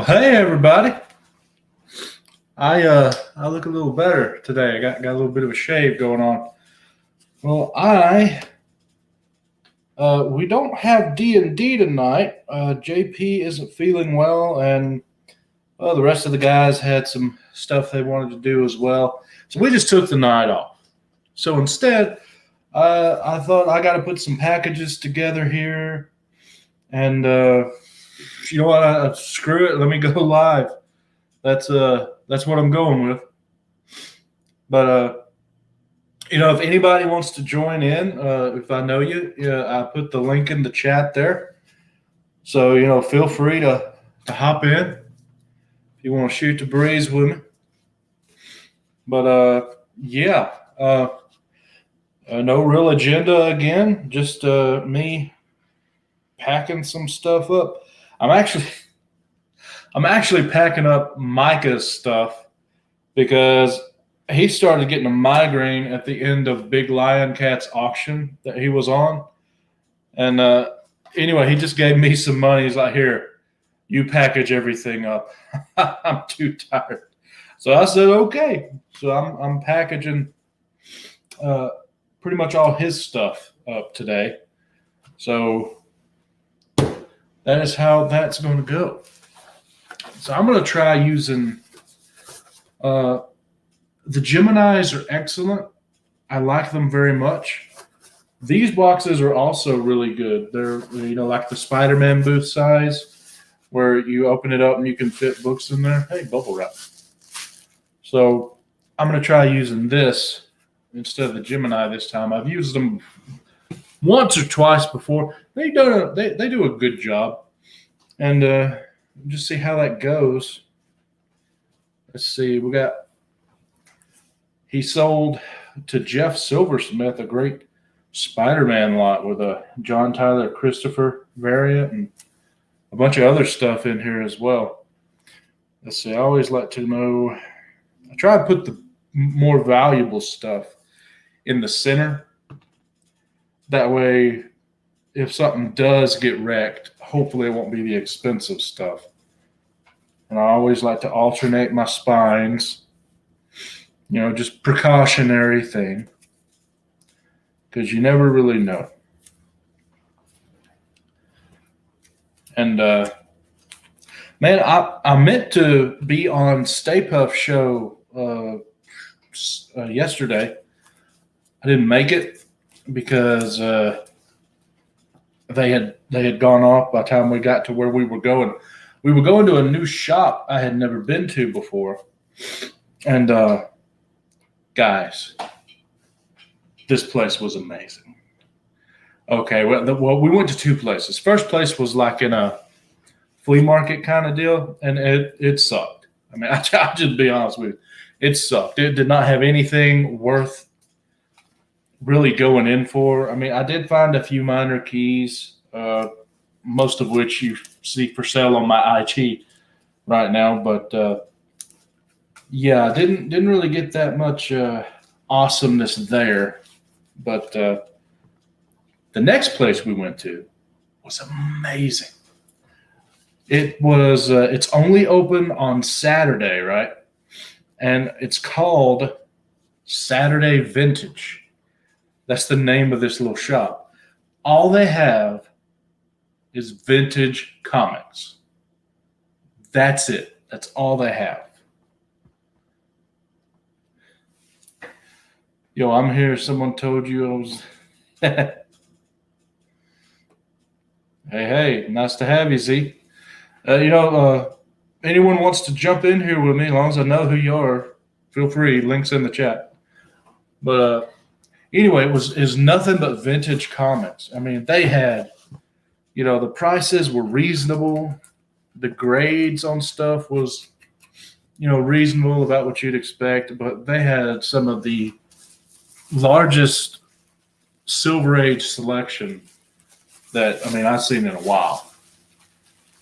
Hey everybody. I look a little better today. I got a little bit of a shave going on. Well, I we don't have D&D tonight. JP isn't feeling well, and the rest of the guys had some stuff they wanted to do as well. So we just took the night off. So instead, I thought I got to put some packages together here, and you know what? Screw it. Let me go live. That's what I'm going with. But if anybody wants to join in, if I know you, I put the link in the chat there. So feel free to hop in if you want to shoot the breeze with me. But yeah, no real agenda again. Just me packing some stuff up. I'm actually packing up Micah's stuff because he started getting a migraine at the end of Big Lion Cat's auction that he was on. And anyway, he just gave me some money. He's like, here, you package everything up. I'm too tired. So I said, okay. So I'm packaging pretty much all his stuff up today. So that is how that's going to go. So I'm going to try using the Geminis are excellent. I like them very much. These boxes are also really good. They're like the Spider-Man booth size, where you open it up and you can fit books in there. Hey, bubble wrap. So I'm going to try using this instead of the Gemini this time. I've used them once or twice before. They do a good job, and just see how that goes. Let's see. He sold to Jeff Silversmith a great Spider-Man lot with a John Tyler Christopher variant and a bunch of other stuff in here as well. Let's see. I always like to know. I try to put the more valuable stuff in the center. That way, if something does get wrecked, hopefully it won't be the expensive stuff. And I always like to alternate my spines. Just precautionary thing, because you never really know. And man, I meant to be on Stay Puft show yesterday. I didn't make it because they had gone off by the time we got to where we were going. We were going to a new shop I had never been to before, and guys, this place was amazing. Okay, well, we went to two places. First place was like in a flea market kind of deal, and it sucked. I mean, I'll just be honest with you. It sucked. It did not have anything worth really going in for. I mean, I did find a few minor keys, most of which you see for sale on my IT right now, but yeah, didn't really get that much awesomeness there. But the next place we went to was amazing. It's only open on Saturday, right? And it's called Saturday Vintage. That's the name of this little shop. All they have is vintage comics. That's it. That's all they have. Yo, I'm here. Someone told you I was. Hey, nice to have you, Z. Anyone wants to jump in here with me, as long as I know who you are, feel free. Links in the chat. But anyway, is nothing but vintage comics. I mean, they had, the prices were reasonable. The grades on stuff was, reasonable about what you'd expect. But they had some of the largest Silver Age selection that I've seen in a while.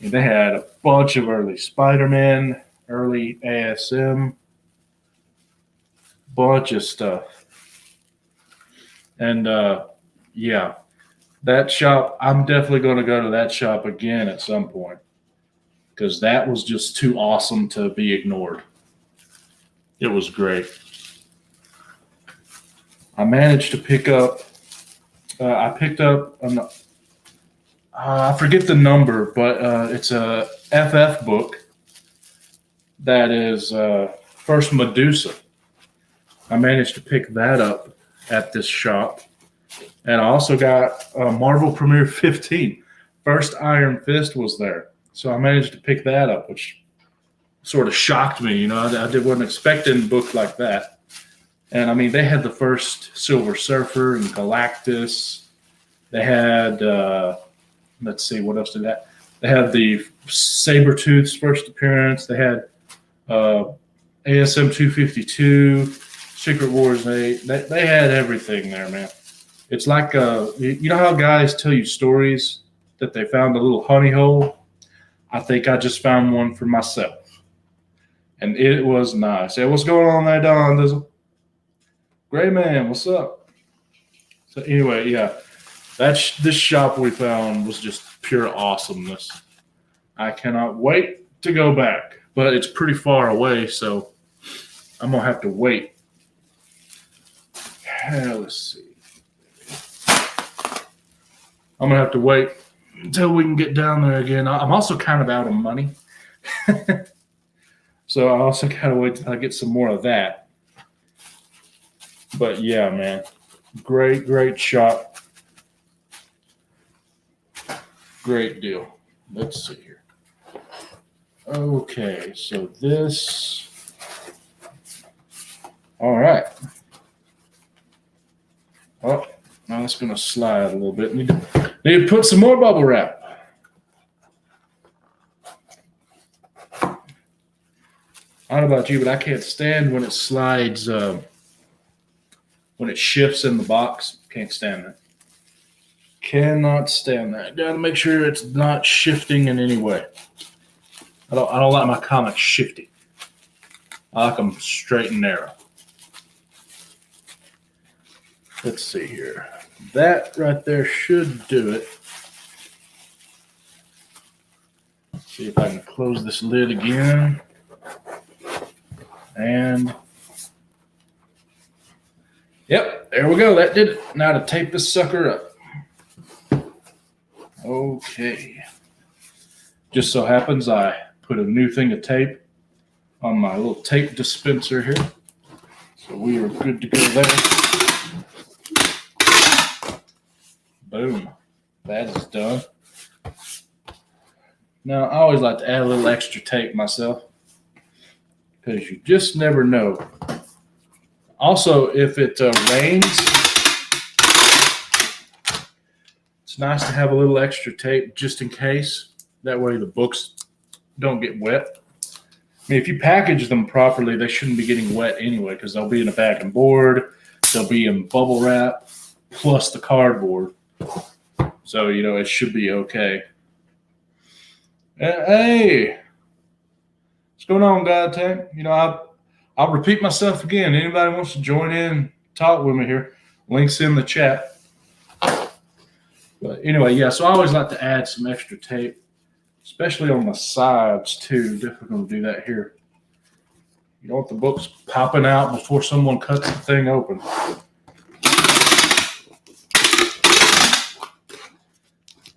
And they had a bunch of early Spider-Man, early ASM, bunch of stuff. And that shop, I'm definitely going to go to that shop again at some point. because that was just too awesome to be ignored. It was great. I managed to pick up. I picked up. I forget the number, but it's a FF book that is First Medusa. I managed to pick that up at this shop. And I also got Marvel Premiere 15. First Iron Fist was there. So I managed to pick that up, which sort of shocked me. You know, I wasn't expecting a book like that. And I mean, they had the first Silver Surfer and Galactus. They had, let's see, what else did that? They had the Sabretooth's first appearance. They had ASM 252, Secret Wars 8. They had everything there, man. It's like, you know how guys tell you stories that they found a little honey hole? I think I just found one for myself. And it was nice. Hey, what's going on there, Don? Dizzle? Gray man, what's up? So anyway, yeah, this shop we found was just pure awesomeness. I cannot wait to go back, but it's pretty far away, so I'm gonna have to wait. Let's see. I'm gonna have to wait until we can get down there again. I'm also kind of out of money, so I also gotta wait till I get some more of that. But yeah, man, great shop, great deal. Let's see here. Okay, so this. All right. Oh, now it's going to slide a little bit. Need to put some more bubble wrap. I don't know about you, but I can't stand when it slides, when it shifts in the box. Can't stand that. Cannot stand that. Got to make sure it's not shifting in any way. I don't like my comics shifty. I like them straight and narrow. Let's see here. That right there should do it. Let's see if I can close this lid again. And yep, there we go. That did it. Now to tape this sucker up. Okay. Just so happens I put a new thing of tape on my little tape dispenser here. So we are good to go there. Boom. That is done. Now, I always like to add a little extra tape myself because you just never know. Also, if it rains, it's nice to have a little extra tape just in case. That way the books don't get wet. I mean, if you package them properly, they shouldn't be getting wet anyway because they'll be in a bag and board. They'll be in bubble wrap plus the cardboard. So, you know, it should be okay. Hey, what's going on, God Tank? You know, I'll repeat myself again. Anybody wants to join in, talk with me here, links in the chat. But anyway, yeah, so I always like to add some extra tape, especially on the sides too. Difficult to do that here. You don't want the books popping out before someone cuts the thing open.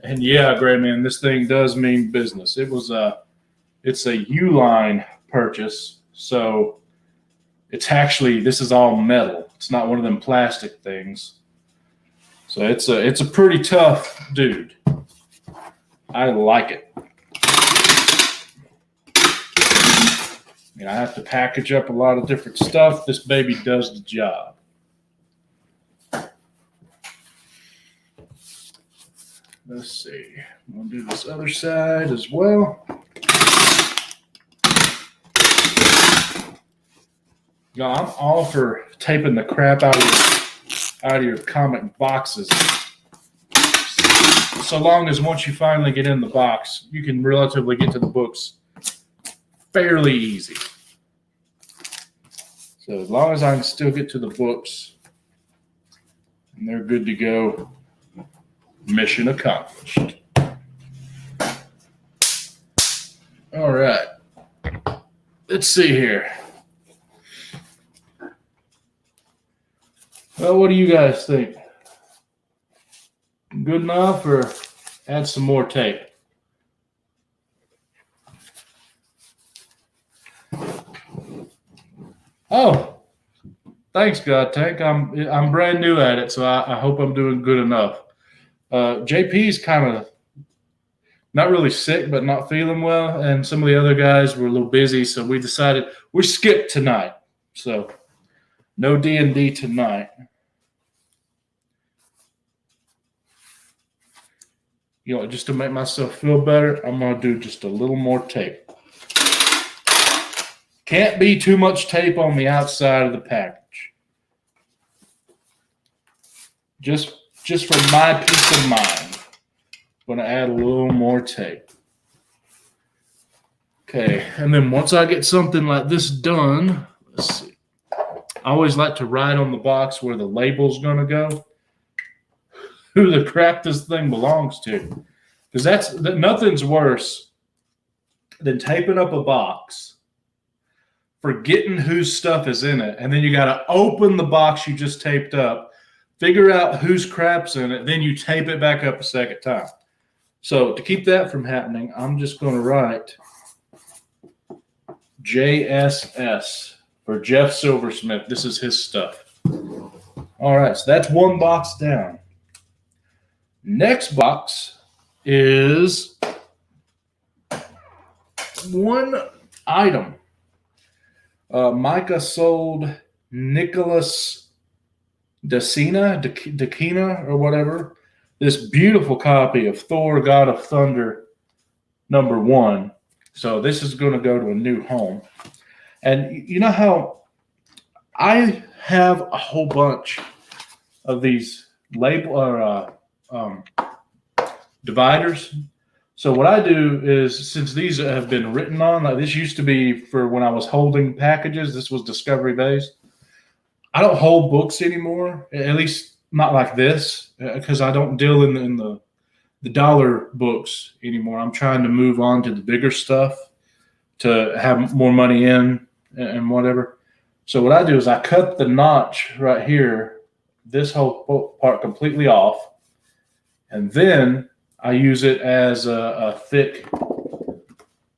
And yeah, Gray Man, this thing does mean business. It's a Uline purchase, so it's actually, this is all metal. It's not one of them plastic things. So it's a pretty tough dude. I like it. I have to package up a lot of different stuff. This baby does the job. Let's see. We'll do this other side as well. You know, I'm all for taping the crap out of your comic boxes. So long as once you finally get in the box, you can relatively get to the books fairly easy. So as long as I can still get to the books and they're good to go, mission accomplished. All right. Let's see here. Well, what do you guys think? Good enough, or add some more tape? Oh, thanks, God Tank. I'm brand new at it, so I hope I'm doing good enough. JP's kind of not really sick, but not feeling well, and some of the other guys were a little busy, so we decided we skipped tonight. So no D&D tonight. You know, just to make myself feel better, I'm gonna do just a little more tape. Can't be too much tape on the outside of the package. Just for my peace of mind, I'm gonna add a little more tape. Okay, and then once I get something like this done, let's see. I always like to write on the box where the label's gonna go, who the crap this thing belongs to, because nothing's worse than taping up a box, forgetting whose stuff is in it, and then you got to open the box you just taped up, figure out whose crap's in it, then you tape it back up a second time. So to keep that from happening, I'm just going to write JSS for Jeff Silversmith. This is his stuff. All right, so that's one box down. Next box is one item. Micah sold Nicholas Dakina or whatever, this beautiful copy of Thor, God of Thunder, #1. So this is going to go to a new home. And you know how I have a whole bunch of these dividers. So what I do is, since these have been written on, like this used to be for when I was holding packages. This was discovery based. I don't hold books anymore, at least not like this, because I don't deal in the dollar books anymore. I'm trying to move on to the bigger stuff to have more money in and whatever. So what I do is I cut the notch right here, this whole part completely off, and then I use it as a thick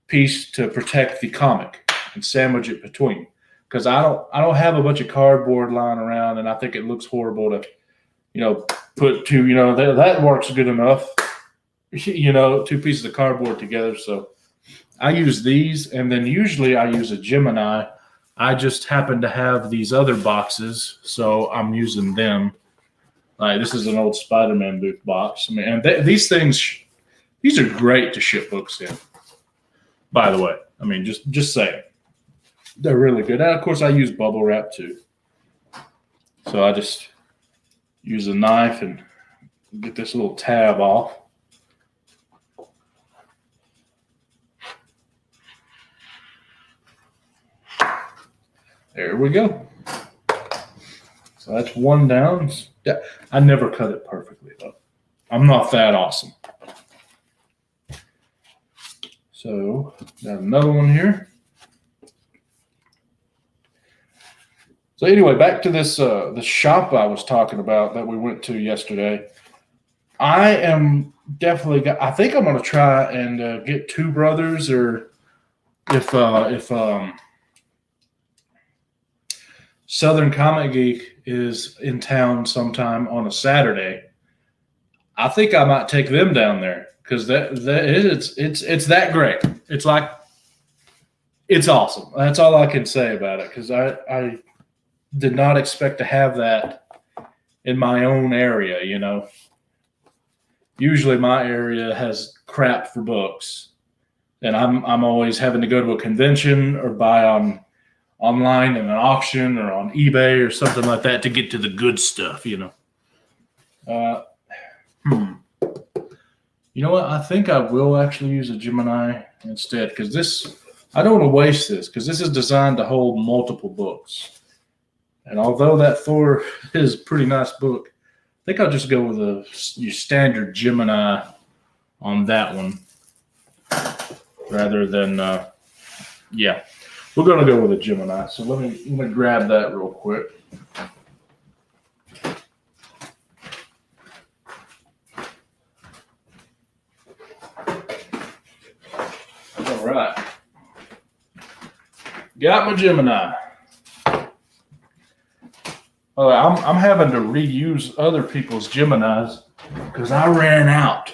piece to protect the comic and sandwich it between. Because I don't have a bunch of cardboard lying around, and I think it looks horrible to, put two, that works good enough, two pieces of cardboard together. So I use these, and then usually I use a Gemini. I just happen to have these other boxes, so I'm using them. Like this is an old Spider-Man booth box. I mean, and these are great to ship books in. By the way, I mean just saying, they're really good. And of course, I use bubble wrap too. So I just use a knife and get this little tab off. There we go. So that's one down. Yeah, I never cut it perfectly though. I'm not that awesome. So got another one here. So anyway, back to this the shop I was talking about that we went to yesterday. I am definitely. I think I'm going to try and get Two Brothers, or if Southern Comic Geek is in town sometime on a Saturday, I think I might take them down there because it's that great. It's like it's awesome. That's all I can say about it because I did not expect to have that in my own area. Usually my area has crap for books, and I'm always having to go to a convention or buy online in an auction or on eBay or something like that to get to the good stuff, You know what? I think I will actually use a Gemini instead because I don't want to waste this because this is designed to hold multiple books. And although that Thor is a pretty nice book, I think I'll just go with your standard Gemini on that one. rather than, yeah. We're going to go with a Gemini. So let me grab that real quick. All right. Got my Gemini. Oh, I'm having to reuse other people's Geminis because I ran out.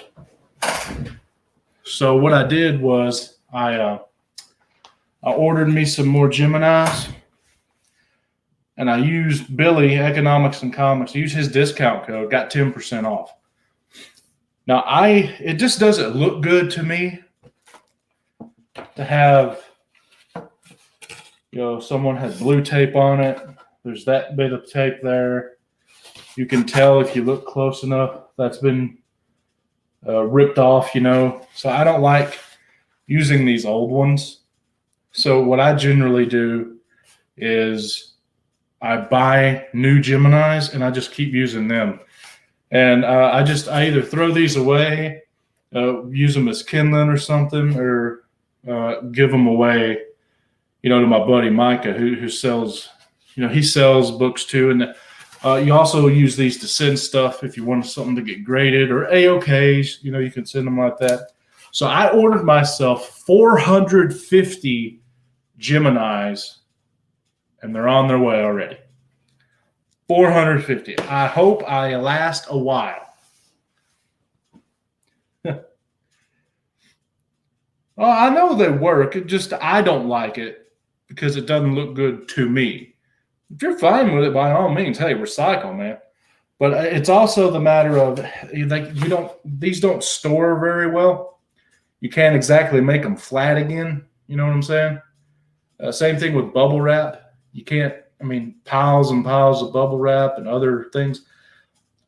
So what I did was I ordered me some more Geminis, and I used Billy Economics and Comics. I used his discount code, got 10% off. Now it just doesn't look good to me to have, someone had blue tape on it. There's that bit of tape there. You can tell if you look close enough that's been ripped off, So I don't like using these old ones. So what I generally do is I buy new Geminis and I just keep using them. And I either throw these away, use them as kindling or something, or give them away, to my buddy Micah who sells, he sells books too. And you also use these to send stuff if you want something to get graded or A-OKs, you can send them like that. So I ordered myself 450 Geminis, and they're on their way already. 450. I hope I last a while. Well, I know they work. I don't like it because it doesn't look good to me. If you're fine with it, by all means, hey, recycle, man. But it's also the matter of these don't store very well. You can't exactly make them flat again. You know what I'm saying? Same thing with bubble wrap. You can't, piles and piles of bubble wrap and other things.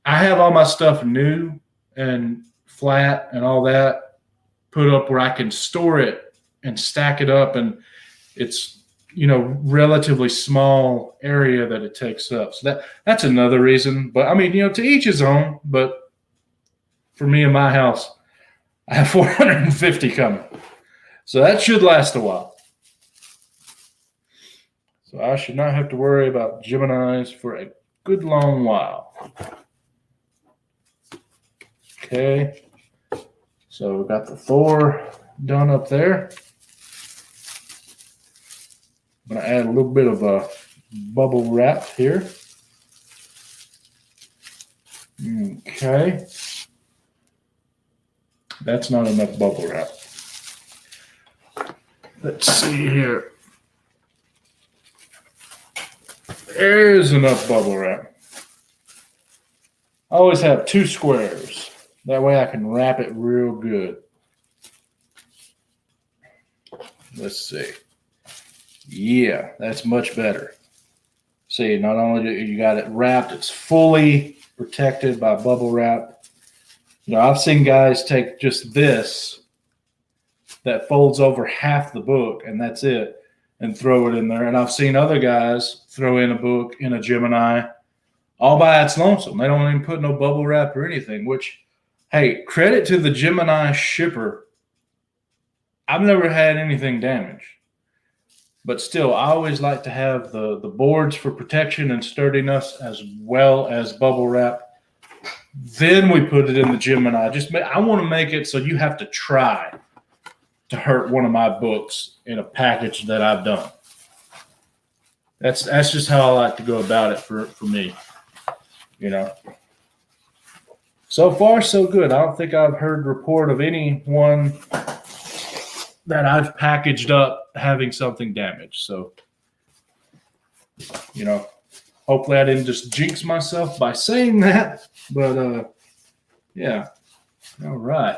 I have all my stuff new and flat and all that put up where I can store it and stack it up, and it's, relatively small area that it takes up. So that's another reason. But to each his own. But for me in my house, I have 450 coming. So that should last a while. So I should not have to worry about Geminis for a good long while. Okay. So we got the Thor done up there. I'm going to add a little bit of a bubble wrap here. Okay. That's not enough bubble wrap. Let's see here. There's enough bubble wrap. I always have 2 squares. That way I can wrap it real good. Let's see. Yeah, that's much better. See, not only do you got it wrapped, it's fully protected by bubble wrap. I've seen guys take just this that folds over half the book, and that's it, and throw it in there. And I've seen other guys throw in a book in a Gemini all by its lonesome. They don't even put no bubble wrap or anything, which, hey, credit to the Gemini shipper. I've never had anything damaged. But still, I always like to have the boards for protection and sturdiness as well as bubble wrap. Then we put it in the Gemini. I want to make it so you have to try to hurt one of my books in a package that I've done. That's just how I like to go about it for me. So far, so good. I don't think I've heard report of anyone that I've packaged up having something damaged. So, hopefully I didn't just jinx myself by saying that. But, yeah. All right.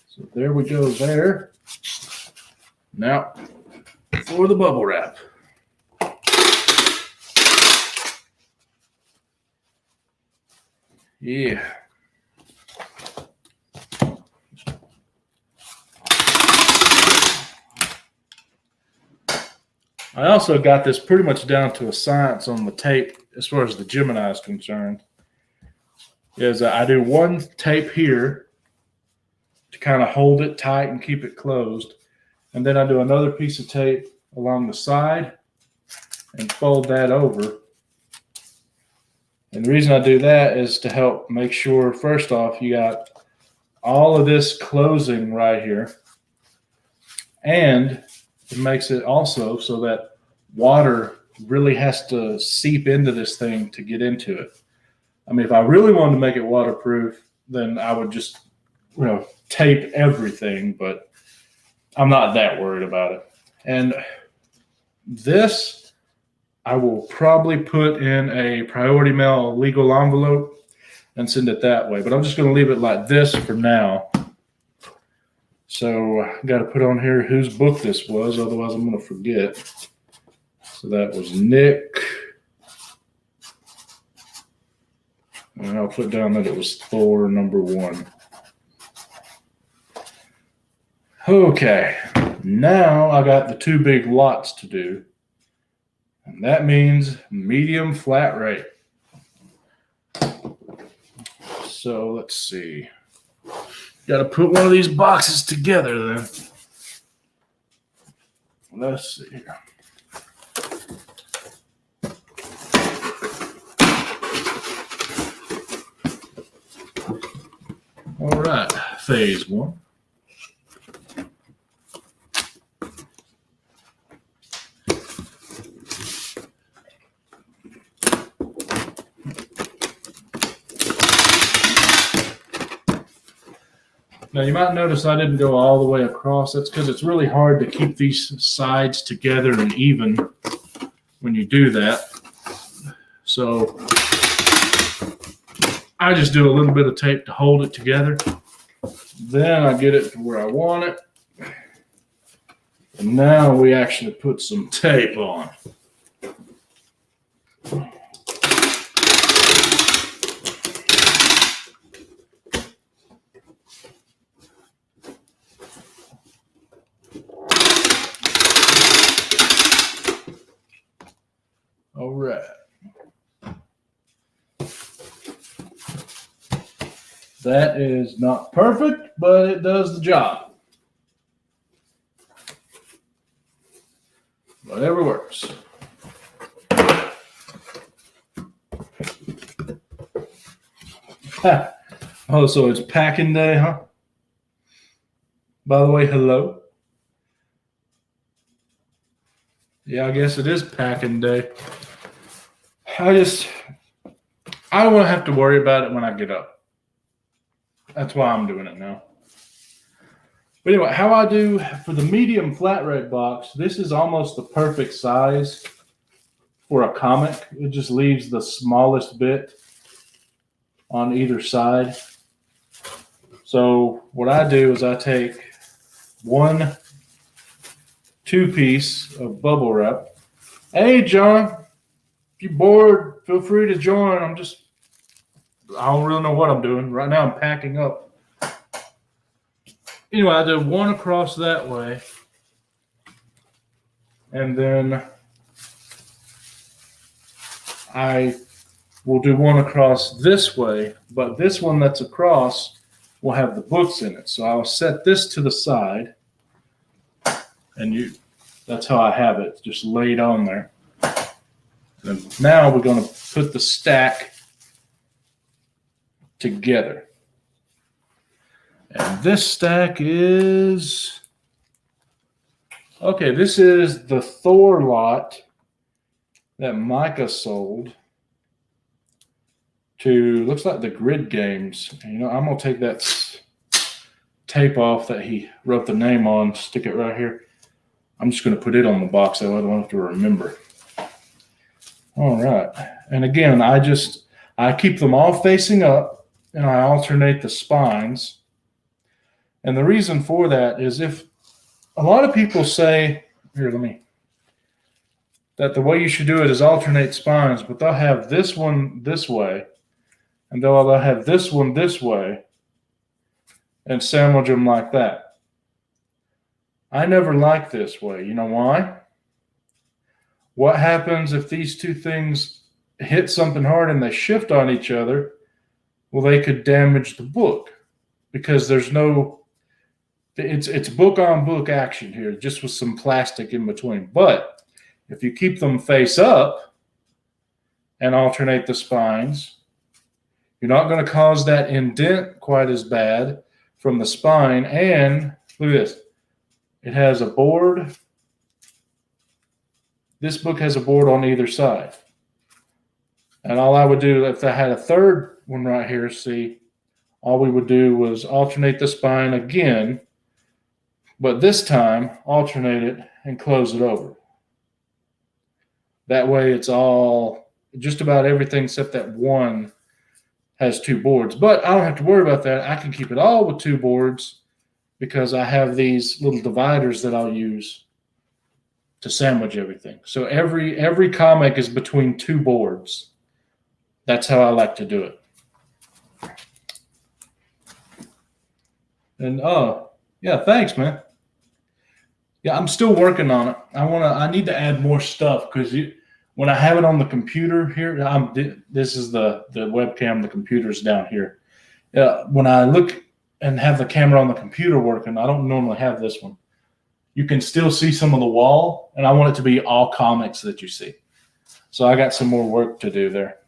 So there we go there. Now, for the bubble wrap. Yeah. I also got this pretty much down to a science on the tape as far as the Gemini is concerned. I do one tape here to kind of hold it tight and keep it closed. And then I do another piece of tape along the side and fold that over. And the reason I do that is to help make sure, first off, you got all of this closing right here. And it makes it also so that water really has to seep into this thing to get into it. I mean, if I really wanted to make it waterproof, then I would just, tape everything, but I'm not that worried about it. And this, I will probably put in a priority mail legal envelope and send it that way. But I'm just going to leave it like this for now. So I got to put on here whose book this was, otherwise I'm going to forget. So that was Nick. And I'll put down that it was Thor #1. Okay, now I got the 2 big lots to do. And that means medium flat rate. So let's see. Got to put one of these boxes together then. Let's see here. All right, phase 1. Now you might notice I didn't go all the way across. That's because it's really hard to keep these sides together and even when you do that. So I just do a little bit of tape to hold it together. Then I get it to where I want it. And now we actually put some tape on. All right. That is not perfect, but it does the job. Whatever works. Oh, so it's packing day, huh? By the way, hello. Yeah, I guess it is packing day. I don't want to have to worry about it when I get up. That's why I'm doing it now. But anyway, how I do for the medium flat rate box, this is almost the perfect size for a comic. It just leaves the smallest bit on either side. So what I do is I take 1 2-piece of bubble wrap. Hey, John, if you're bored, feel free to join. I don't really know what I'm doing. Right now I'm packing up. Anyway, I do 1 across that way. And then I will do 1 across this way. But this one that's across will have the books in it. So I'll set this to the side. And that's how I have it, just laid on there. And now we're going to put the stack together. And this stack is, okay, this is the Thor lot that Micah sold to, looks like the Grid Games. And, I'm going to take that tape off that he wrote the name on, stick it right here. I'm just going to put it on the box, so I don't have to remember. All right. And again, I keep them all facing up, and I alternate the spines. And the reason for that is if a lot of people say, that the way you should do it is alternate spines, but they'll have this one this way, and they'll have this one this way, and sandwich them like that. I never liked this way. You know why? What happens if these 2 things hit something hard and they shift on each other? Well, they could damage the book because there's no It's book on book action here, just with some plastic in between. But if you keep them face up and alternate the spines, you're not going to cause that indent quite as bad from the spine. And look at this. It has a board. This book has a board on either side. And all I would do, if I had a third one right here, see, all we would do was alternate the spine again, but this time alternate it and close it over. That way it's all, just about everything except that one has two boards. But I don't have to worry about that. I can keep it all with two boards because I have these little dividers that I'll use to sandwich everything. So every comic is between two boards. That's how I like to do it. And yeah, thanks, man. Yeah, I'm still working on it. I need to add more stuff because when I have it on the computer here, this is the webcam. The computer's down here. When I look and have the camera on the computer working, I don't normally have this one. You can still see some of the wall, and I want it to be all comics that you see. So I got some more work to do there.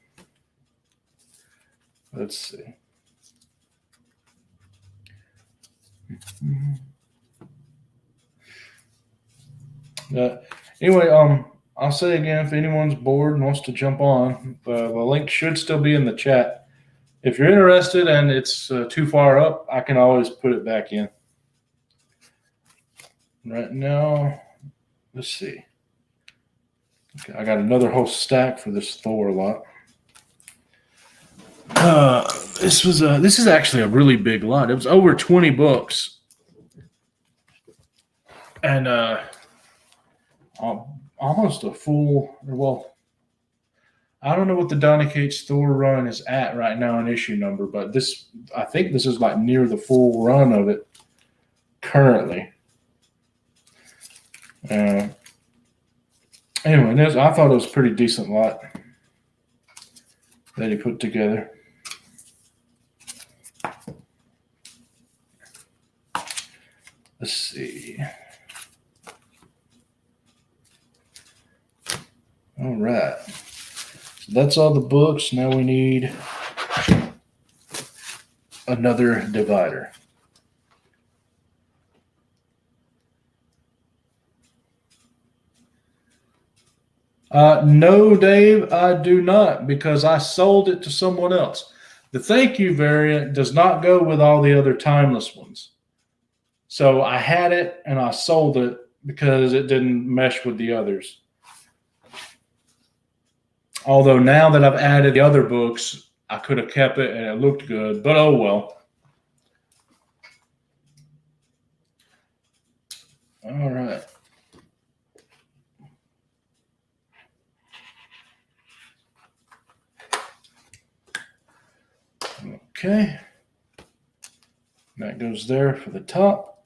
Let's see. Anyway, I'll say again, if anyone's bored and wants to jump on, the link should still be in the chat. If you're interested and it's too far up, I can always put it back in. Right now, let's see. Okay, I got another whole stack for this Thor lot. This is actually a really big lot. It was over 20 books, and almost a full. Well, I don't know what the Donny Cates Thor run is at right now in issue number, but I think this is like near the full run of it currently. Anyway, I thought it was a pretty decent lot that he put together. Let's see. All right. So that's all the books. Now we need another divider. No, Dave, I do not, because I sold it to someone else. The thank you variant does not go with all the other timeless ones. So I had it and I sold it because it didn't mesh with the others. Although now that I've added the other books, I could have kept it and it looked good, but oh well. All right. Okay. That goes there for the top.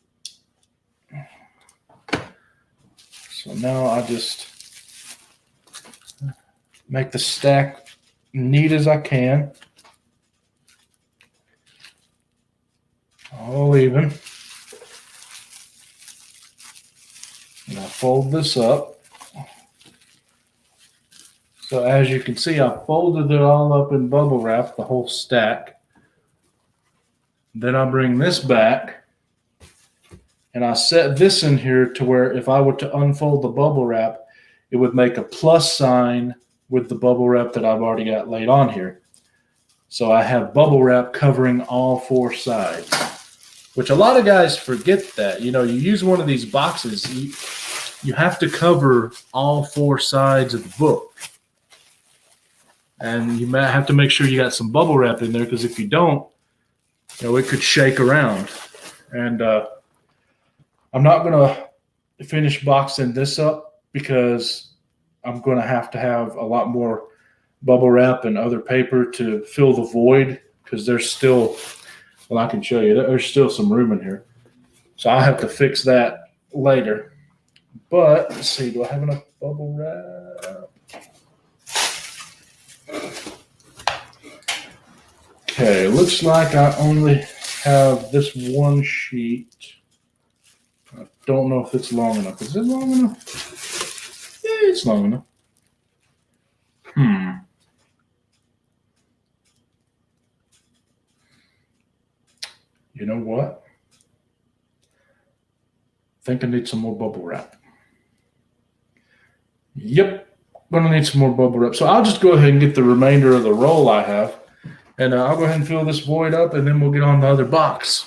So now I just make the stack neat as I can. All even. And I fold this up. So as you can see, I folded it all up in bubble wrap, the whole stack. Then I bring this back and I set this in here to where if I were to unfold the bubble wrap, it would make a plus sign with the bubble wrap that I've already got laid on here. So I have bubble wrap covering all four sides, which a lot of guys forget that. You know, you use one of these boxes, you have to cover all four sides of the book. And you might have to make sure you got some bubble wrap in there, because if you don't, you know, it could shake around. And I'm not going to finish boxing this up because I'm going to have a lot more bubble wrap and other paper to fill the void, because there's still, well, I can show you, there's still some room in here. So I'll have to fix that later. But let's see, do I have enough bubble wrap? Okay, looks like I only have this one sheet. I don't know if it's long enough. Is it long enough? Yeah, it's long enough. You know what? I think I need some more bubble wrap. Yep, gonna need some more bubble wrap. So I'll just go ahead and get the remainder of the roll I have, and I'll go ahead and fill this void up, and then we'll get on the other box.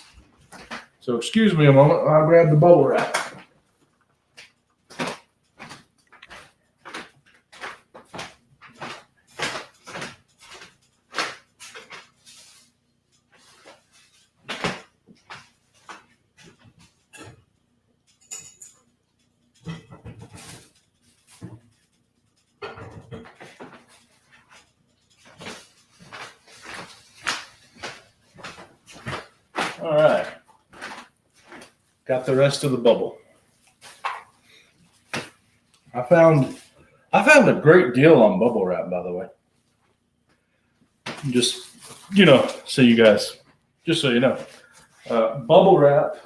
So excuse me a moment. I'll grab the bubble wrap. All right. Got the rest of the bubble. I found a great deal on bubble wrap, by the way. Just, so you guys, just so you know, bubble wrap,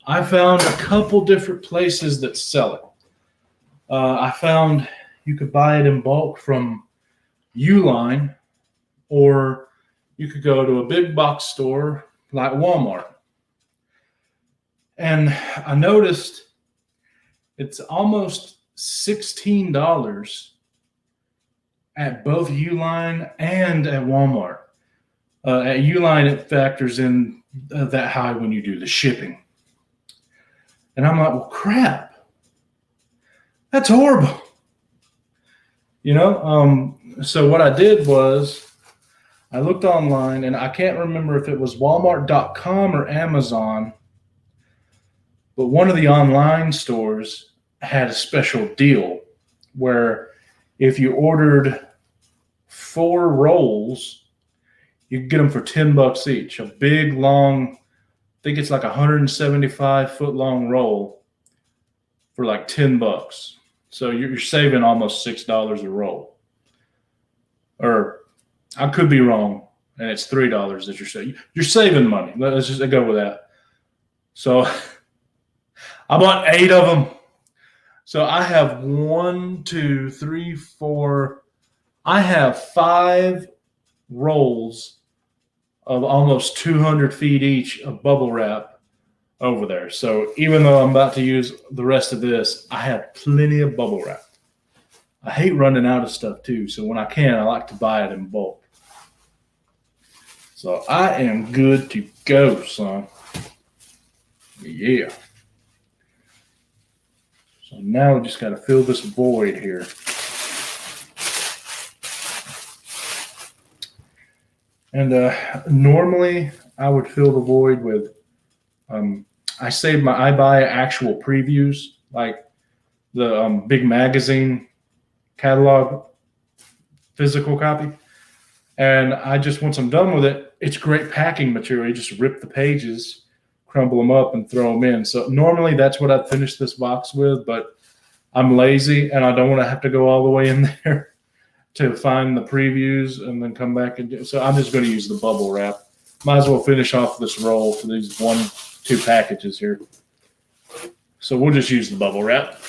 I found a couple different places that sell it. I found you could buy it in bulk from Uline, or you could go to a big box store like Walmart. And I noticed it's almost $16 at both Uline and at Walmart. At Uline, it factors in that high when you do the shipping. And I'm like, well, crap. That's horrible. So what I did was I looked online, and I can't remember if it was Walmart.com or Amazon, but one of the online stores had a special deal where if you ordered 4 rolls, you could get them for $10 each. A big, long, I think it's like 175-foot long roll for like $10. So you're saving almost $6 a roll. Or I could be wrong, and it's $3 that you're saving. You're saving money. Let's just go with that. So I bought 8 of them. So I have 1, 2, 3, 4. I have 5 rolls of almost 200 feet each of bubble wrap over there. So even though I'm about to use the rest of this, I have plenty of bubble wrap. I hate running out of stuff too. So when I can, I like to buy it in bulk. So I am good to go, son. Yeah. So now we just got to fill this void here. And normally I would fill the void with, I buy actual previews, like the big magazine catalog physical copy. And I just, once I'm done with it, it's great packing material. You just rip the pages, crumble them up, and throw them in. So normally that's what I'd finish this box with, but I'm lazy and I don't want to have to go all the way in there to find the previews and then come back and do. So I'm just going to use the bubble wrap. Might as well finish off this roll for these 1-2 packages here. So we'll just use the bubble wrap.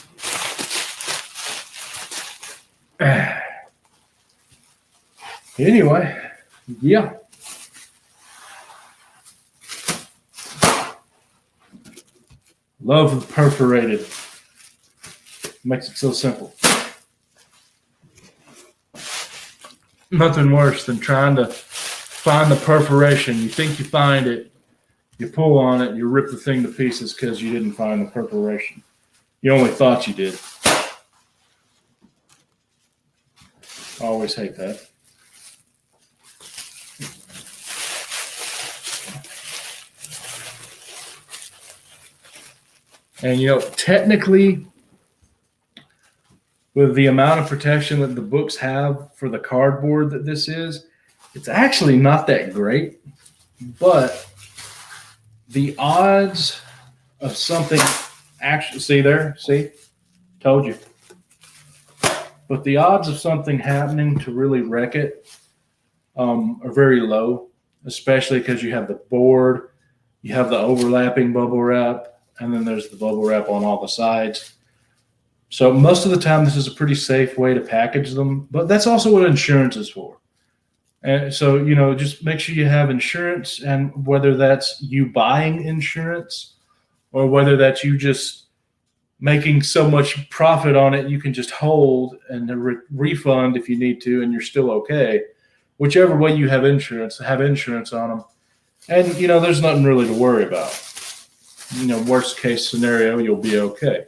Anyway, yeah. Love the perforated. Makes it so simple. Nothing worse than trying to find the perforation. You think you find it, you pull on it, you rip the thing to pieces because you didn't find the perforation. You only thought you did. I always hate that. And technically, with the amount of protection that the books have for the cardboard that this is, it's actually not that great. But the odds of something actually, see, told you. But the odds of something happening to really wreck it are very low, especially because you have the board, You have the overlapping bubble wrap, and then there's the bubble wrap on all the sides. So most of the time, this is a pretty safe way to package them, but that's also what insurance is for. And so, just make sure you have insurance, and whether that's you buying insurance or whether that's you just making so much profit on it, you can just hold and refund if you need to, and you're still okay. Whichever way you have insurance on them. And, there's nothing really to worry about. Worst case scenario, you'll be okay.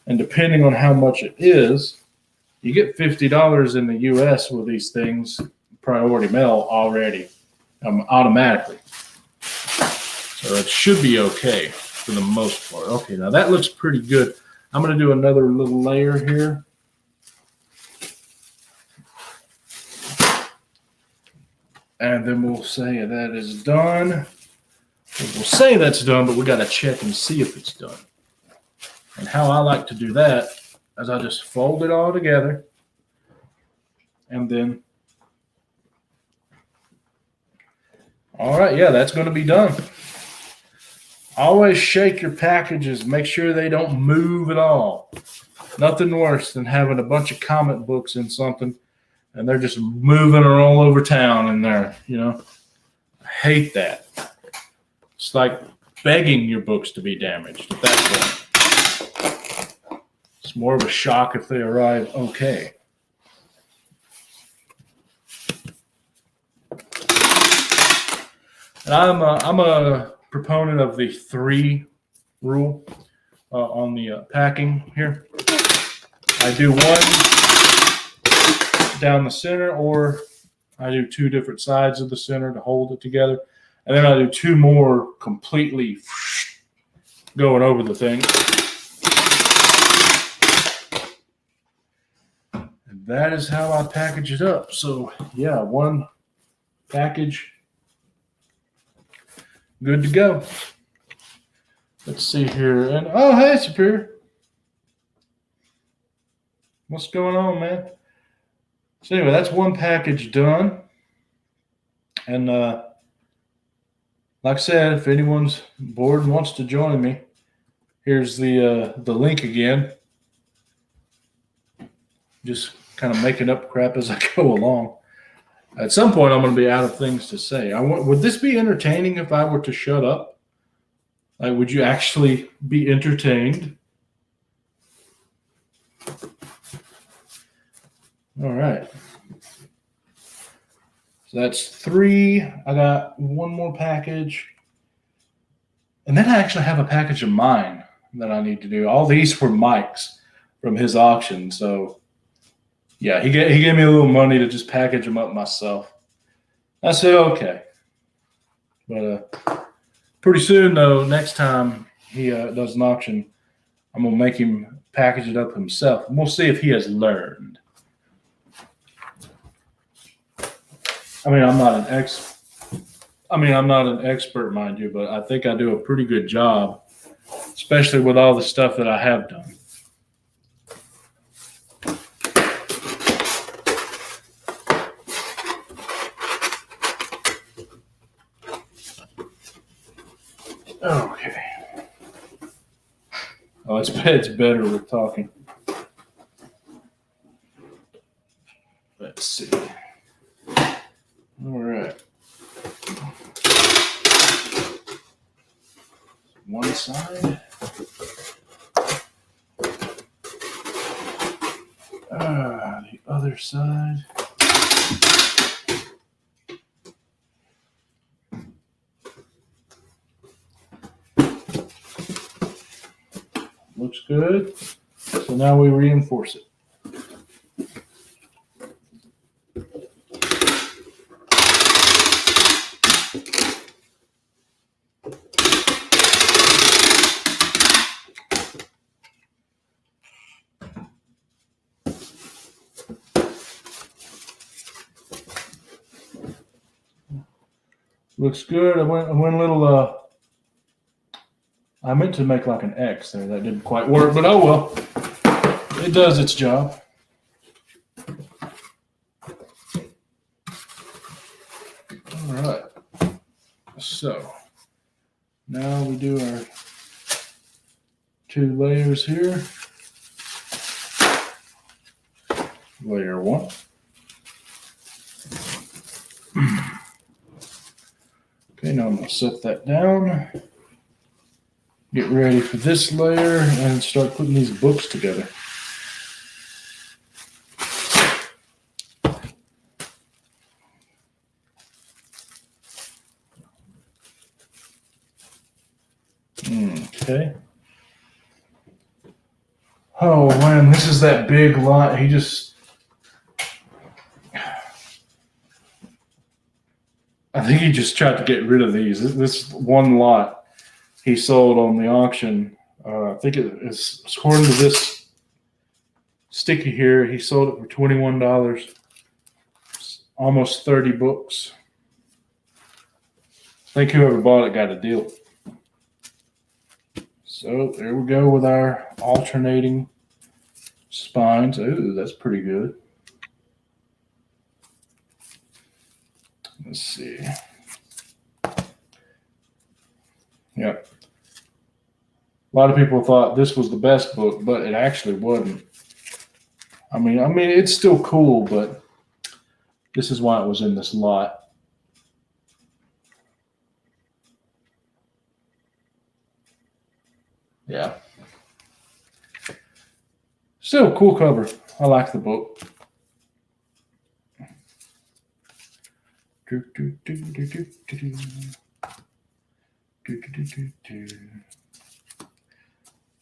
And depending on how much it is, you get $50 in the US with these things, priority mail already, automatically. So it should be okay for the most part. Okay, now that looks pretty good. I'm going to do another little layer here. And then we'll say that is done. We'll say that's done, but we got to check and see if it's done. And how I like to do that is I just fold it all together. And then, all right, yeah, that's going to be done. Always shake your packages. Make sure they don't move at all. Nothing worse than having a bunch of comic books in something and they're just moving all over town in there, I hate that. It's like begging your books to be damaged at that point. It's more of a shock if they arrive okay. And I'm a proponent of the 3 rule on the packing here. I do one down the center, or I do 2 different sides of the center to hold it together, and then I do 2 more completely going over the thing. And that is how I package it up. So yeah, 1 package, good to go. Let's see here. And oh, hey, Superior. What's going on, man? So anyway, that's 1 package done. And like I said, if anyone's bored and wants to join me, here's the link again. Just kind of making up crap as I go along. At some point, I'm going to be out of things to say. Would this be entertaining if I were to shut up? Like, would you actually be entertained? All right. So that's 3. I got 1 more package. And then I actually have a package of mine that I need to do. All these were Mike's from his auction. So, yeah, he gave me a little money to just package them up myself. I said, okay. But pretty soon, though, next time he does an auction, I'm going to make him package it up himself. And we'll see if he has learned. I'm not an expert, mind you, but I think I do a pretty good job, especially with all the stuff that I have done. Okay. Oh, it's better with talking. Let's see. All right. 1 side. The other side. Looks good. So now we reinforce it. Looks good. I went a little. I meant to make like an X there. That didn't quite work, but oh well. It does its job. All right. So Now we do our 2 layers here. Layer 1. Okay, now I'm going to set that down. Get ready for this layer and start putting these books together. Okay. Oh man, this is that big lot. I think he just tried to get rid of these. This one lot he sold on the auction. I think it is, according to this sticky here, he sold it for $21. Almost 30 books. I think whoever bought it got a deal. So there we go with our alternating spines. Ooh, that's pretty good. Let's see. Yep. A lot of people thought this was the best book, but it actually wasn't. I mean, it's still cool, but this is why it was in this lot. Yeah. Still a cool cover. I like the book. Threw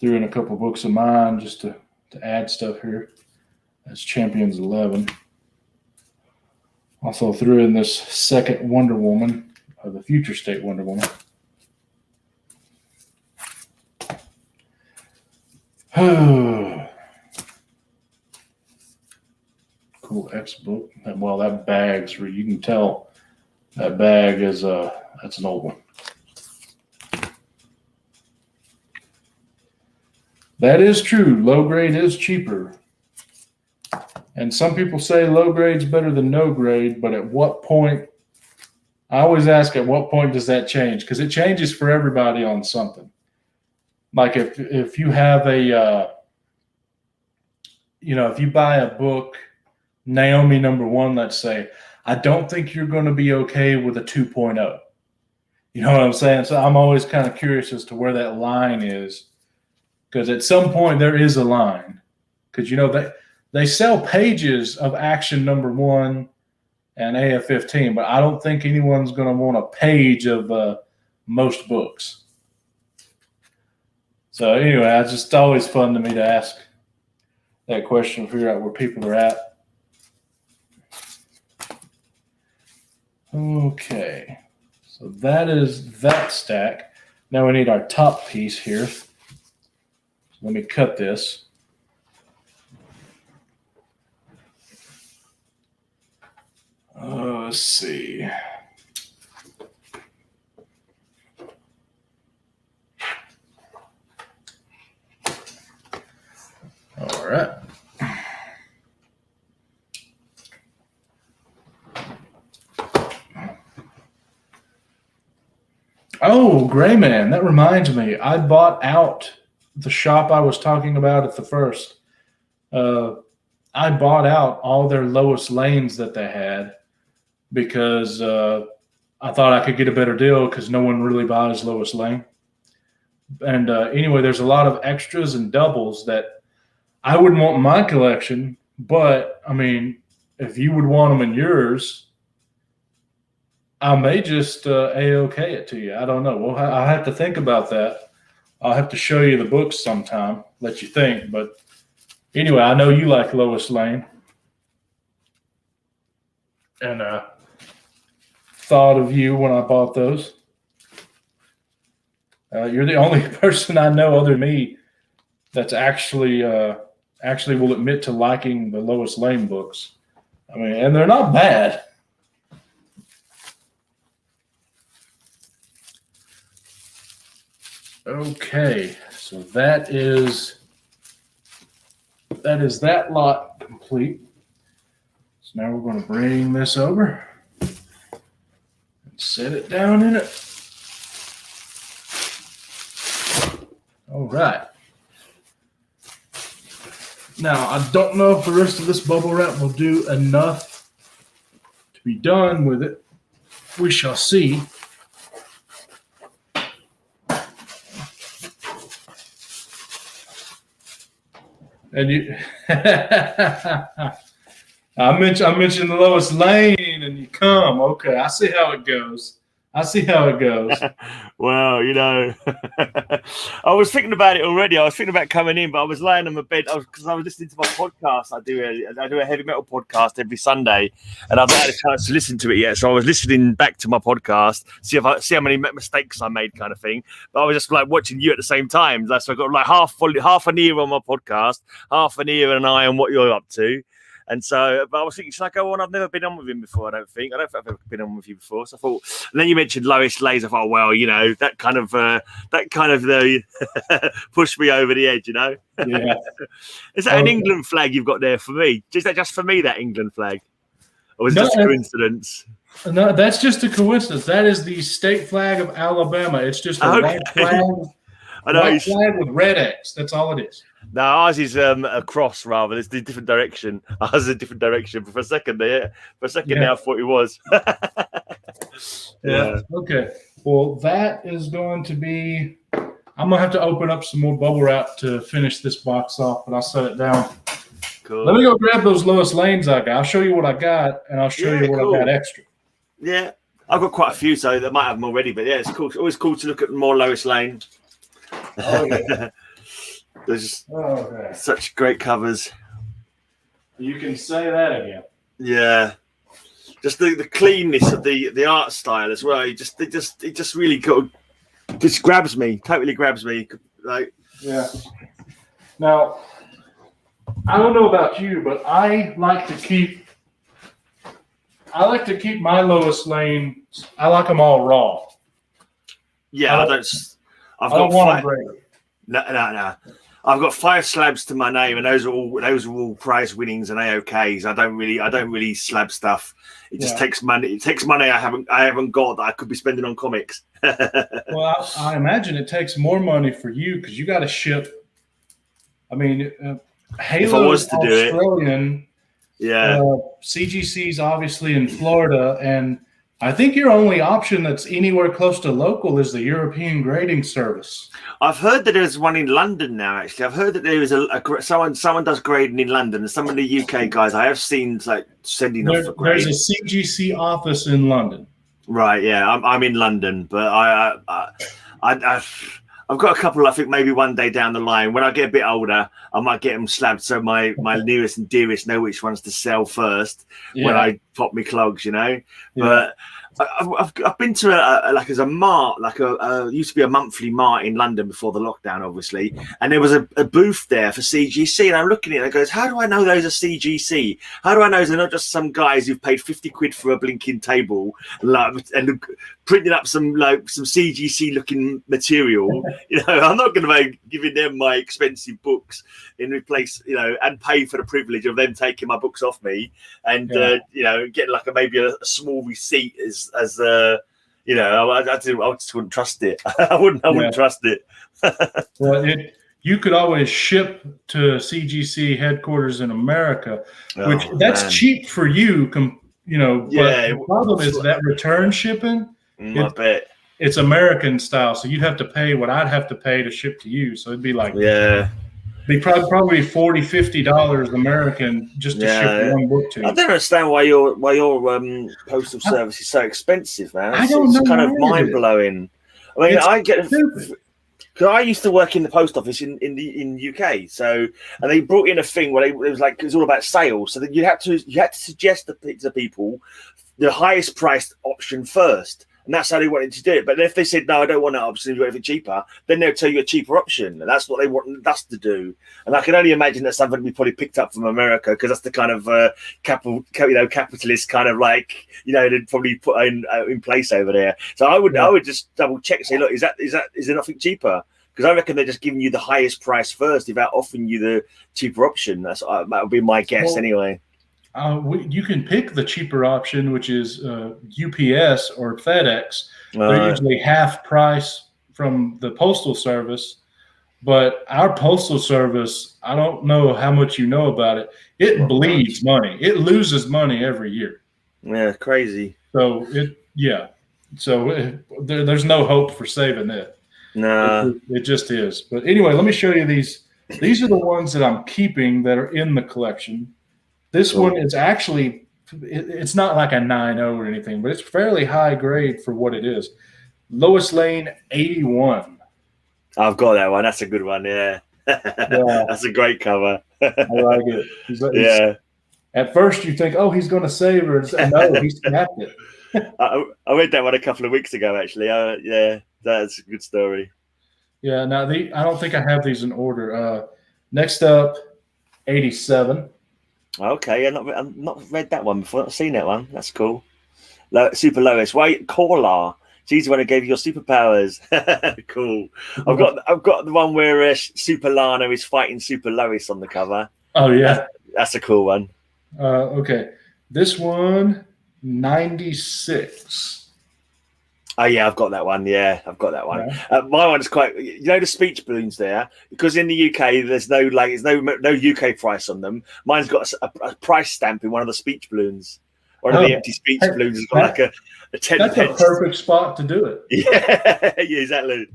in a couple books of mine just to add stuff here. That's Champions 11. Also threw in this second Wonder Woman, the Future State Wonder Woman. Cool X book. Well, that bag's where you can tell that bag is that's an old one. That is true. Low grade is cheaper. And some people say low grade's better than no grade, but at what point, I always ask at what point does that change? Because it changes for everybody on something. Like if you have a, if you buy a book, Naomi #1, let's say, I don't think you're going to be okay with a 2.0. You know what I'm saying? So I'm always kind of curious as to where that line is. Because at some point there is a line. Because, they sell pages of Action #1 and AF-15, but I don't think anyone's going to want a page of most books. So anyway, it's just always fun to me to ask that question, figure out where people are at. Okay, so that is that stack. Now we need our top piece here. Let me cut this. Let's see. All right. Oh, Gray Man, that reminds me. I bought out the shop I was talking about at the first. I bought out all their lowest lanes that they had because I thought I could get a better deal because no one really buys lowest lane. And anyway, there's a lot of extras and doubles that I wouldn't want in my collection, but I mean, if you would want them in yours, I may just A-OK it to you. I don't know. Well, I'll have to think about that. I'll have to show you the books sometime, let you think. But anyway, I know you like Lois Lane. And thought of you when I bought those. You're the only person I know other than me that's actually will admit to liking the Lois Lane books. I mean, and they're not bad. Okay, so that is that lot complete. So now we're going to bring this over and set it down in it. right. Now, I don't know if the rest of this bubble wrap will do enough to be done with it. We shall see. And you, I mentioned the Lois Lane, and you come. Okay, I see how it goes. Well, I was thinking about it already. I was thinking about coming in, but I was laying on my bed because I was listening to my podcast. I do a heavy metal podcast every Sunday, and I've not had a chance to listen to it yet. So I was listening back to my podcast, see how many mistakes I made, kind of thing. But I was just like watching you at the same time. So I got like half an ear on my podcast, half an ear and an eye on what you're up to. And so, but I was thinking, should I go on? I've never been on with him before. I don't think I've ever been on with you before. So I thought, and then you mentioned Lois Lays. I thought, well, that kind of pushed me over the edge. Yeah. Is that an England flag you've got there for me? Is that just for me, that England flag, or was it just a coincidence? No, that's just a coincidence. That is the state flag of Alabama. It's just a white flag. White flag with red X. That's all it is. No, ours is a cross rather. It's the different direction. Ours is a different direction. But for a second there, I thought it was. Yeah. Okay. Well, that is going to be. I'm gonna have to open up some more bubble wrap to finish this box off, but I'll set it down. Cool. Let me go grab those Lois Lanes I got. I'll show you what I got, and I'll show you what I got extra. Yeah, I've got quite a few, so they might have them already. But yeah, it's cool. It's always cool to look at more Lois Lane. Oh yeah. There's such great covers. You can say that again. Yeah, just the cleanness of the art style as well. It just really just grabs me. Totally grabs me. Like yeah. Now, I don't know about you, but I like to keep my Lois Lanes. I like them all raw. Yeah, I don't want them graded. No. I've got 5 slabs to my name, and those are all prize winnings and AOKs. I don't really slab stuff. It just takes money. It takes money I haven't got that I could be spending on comics. Well, I imagine it takes more money for you because you got to ship. I mean, Halo if I was to Australian, do it, CGC's obviously in Florida, and I think your only option that's anywhere close to local is the European grading service. I've heard that there's one in London now. Actually, I've heard that there is someone does grading in London, and some of the UK guys I have seen like sending off for grade. There's a CGC office in London. Right. Yeah, I'm in London, but I've got a couple. I think maybe one day down the line, when I get a bit older, I might get them slabbed so my nearest and dearest know which ones to sell first when I pop me clogs, Yeah. But I've been to as a mart, used to be a monthly mart in London before the lockdown, obviously, and there was a booth there for CGC, and I'm looking at it and I goes, how do I know those are CGC? How do I know they're not just some guys who've paid 50 quid for a blinking table and printing up some CGC looking material? I'm not going to be giving them my expensive books in replace, and pay for the privilege of them taking my books off me and getting maybe a small receipt I just wouldn't trust it. I wouldn't trust it. Well, you could always ship to CGC headquarters in America, which that's cheap for you. But the problem is that return shipping. I bet it's American style, so you'd have to pay what I'd have to pay to ship to you. So it'd be like be probably $40-$50 American just to ship one book to you. I don't understand why your postal service is so expensive, man. It's kind of mind blowing. I mean, I get because I used to work in the post office in UK, and they brought in a thing where it was all about sales. So that you had to suggest to people the highest priced option first. And that's how they wanted to do it. But if they said, no, I don't want that option, you want it cheaper, then they'll tell you a cheaper option. And that's what they want us to do. And I can only imagine that's something we probably picked up from America, because that's the kind of capitalist kind of they'd probably put in place over there. So I would just double check and say, look, is there nothing cheaper? Because I reckon they're just giving you the highest price first without offering you the cheaper option. That would be my guess anyway. You can pick the cheaper option, which is UPS or FedEx. They're usually half price from the postal service, But our postal service, I don't know how much you know about it. It bleeds money. It loses money every year. Yeah, crazy. So there's no hope for saving it. Nah. It just is. But anyway, let me show you these. These are the ones that I'm keeping that are in the collection. This one is actually, it's not like a 9.0 or anything, but it's fairly high grade for what it is. Lois Lane 81. I've got that one. That's a good one. Yeah. That's a great cover. I like it. Yeah. At first, you think, oh, he's going to save her. No, he snapped it. I read that one a couple of weeks ago, actually. Yeah, that's a good story. Yeah. Now, I don't think I have these in order. Next up, 87. Okay, I've not read that one before. I've not seen that one. That's cool. Super Lois. Wait, Corlar. She's the one who gave you your superpowers. Cool. I've got the one where Super Lana is fighting Super Lois on the cover. Oh yeah, that's a cool one. Okay, this one 96. Oh yeah, I've got that one. Yeah, I've got that one. Yeah. My one's quite. You know the speech balloons there, because in the UK there's no UK price on them. Mine's got a price stamp in one of the speech balloons. One of the empty speech balloons has got like a 10 That's pence. a perfect spot to do it. Yeah, exactly.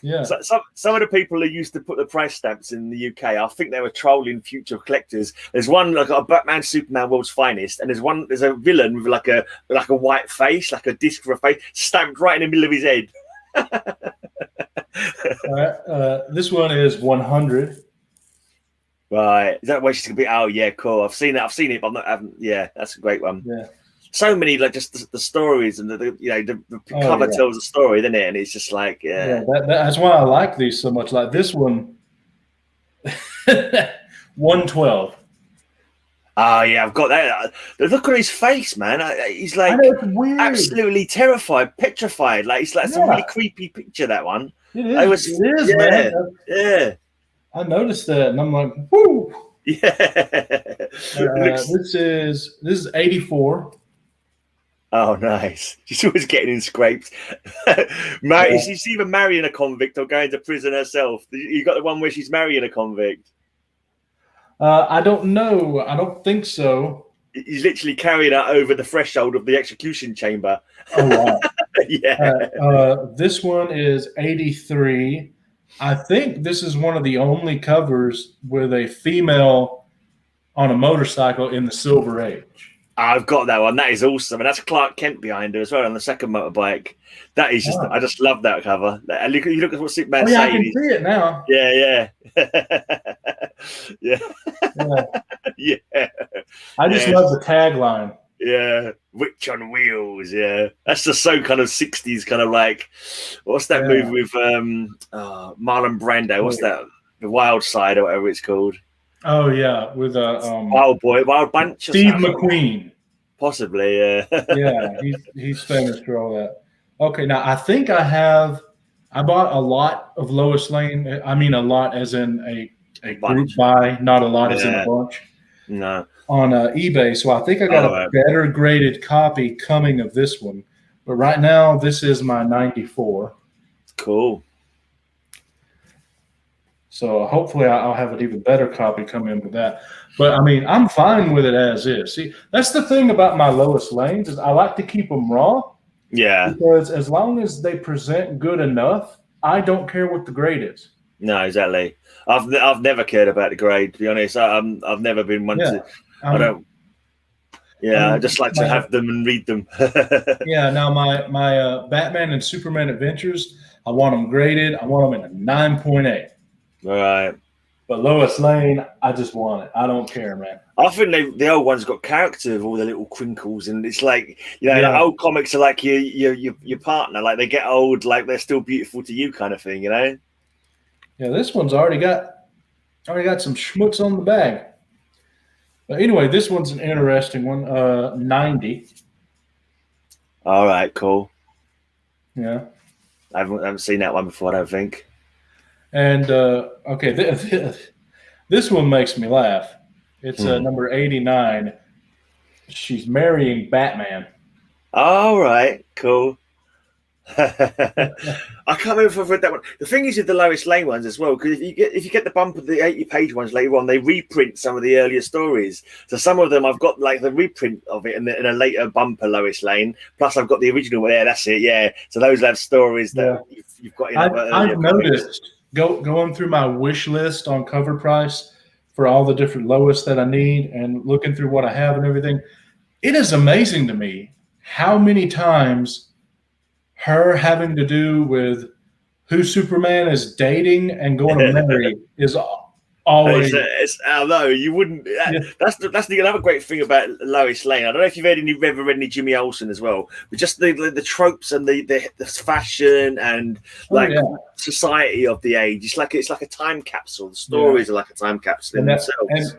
Yeah. So, some of the people who used to put the price stamps in the UK, I think they were trolling future collectors. There's one like a Batman Superman World's Finest, and there's a villain with like a white face, like a disc for a face, stamped right in the middle of his head. All right. This one is 100. Right. Is that where she's gonna be? Oh yeah, cool. I've seen it, but I haven't. Yeah, that's a great one. Yeah. So many like just the stories and the cover tells a story, doesn't it? And it's just like that's why I like these so much. Like this one, 112. Oh yeah, I've got that. Look at his face, man. He's like absolutely terrified, petrified. Like it's like some really creepy picture. That one. It is, man. Yeah. I noticed that, and I'm like, whoo. Yeah. This is 84. Oh, nice. She's always getting in scrapes. She's either marrying a convict or going to prison herself. You got the one where she's marrying a convict. I don't know. I don't think so. He's literally carrying her over the threshold of the execution chamber. Oh, wow. Yeah. This one is 83. I think this is one of the only covers with a female on a motorcycle in the Silver Age. I've got that one. That is awesome. And that's Clark Kent behind her as well on the second motorbike. That is just, I just love that cover. And you look at what Superman's saying. I can see it now. Yeah. Yeah. I just love the tagline. Yeah. Witch on Wheels. Yeah. That's just so kind of 60s, kind of like, what's that movie with Marlon Brando? What's that? The Wild Side or whatever it's called. Oh yeah, with Wild Bunch. Steve McQueen. Possibly, yeah. Yeah, he's famous for all that. Okay, now I think I bought a lot of Lois Lane. I mean, a lot as in a group buy, not a lot as in a bunch. No. On eBay, so I think I got a better graded copy coming of this one. But right now, this is my 94. Cool. So hopefully I'll have an even better copy come in with that. But I mean, I'm fine with it as is. See, that's the thing about my Lois Lanes is I like to keep them raw. Yeah. Because as long as they present good enough, I don't care what the grade is. No, exactly. I've never cared about the grade, to be honest. I've never been one to. I don't. Yeah, I just like to have them and read them. Yeah. Now my Batman and Superman adventures, I want them graded. I want them in a 9.8. Right. But Lois Lane, I just want it. I don't care, man. I think the old ones got character with all the little crinkles, and it's like the old comics are like your partner. Like they get old, like they're still beautiful to you, kind of thing. You know. Yeah, this one's already got some schmutz on the bag. But anyway, this one's an interesting one. 90. All right, cool. Yeah. I haven't seen that one before, I don't think. And okay, this one makes me laugh. It's number 89. She's marrying Batman. All right, cool. I can't remember if I've read that one. The thing is with the Lois Lane ones as well, because if you get the bump of the 80-page ones later on, they reprint some of the earlier stories. So some of them I've got like the reprint of it in a later bumper Lois Lane. Plus I've got the original. Yeah, that's it. Yeah. So those have stories that you've got in other earlier I've noticed going through my wish list on Cover Price for all the different Lois that I need and looking through what I have and everything. It is amazing to me how many times her having to do with who Superman is dating and going to marry is always. I know you wouldn't. That's the another great thing about Lois Lane. I don't know if you've ever read any Jimmy Olsen as well, but just the tropes and the fashion and society of the age. It's like a time capsule. The stories are like a time capsule in themselves.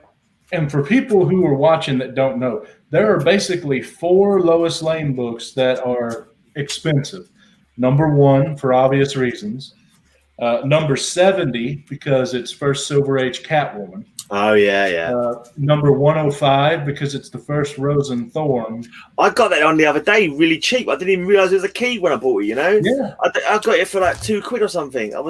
And for people who are watching that don't know, there are basically 4 Lois Lane books that are expensive. Number 1, for obvious reasons. Number 70, because it's first Silver Age Catwoman. Oh, yeah. Number 105, because it's the first Rose and Thorn. I got that on the other day, really cheap. I didn't even realize it was a key when I bought it, you know? Yeah. I got it for like £2 or something. I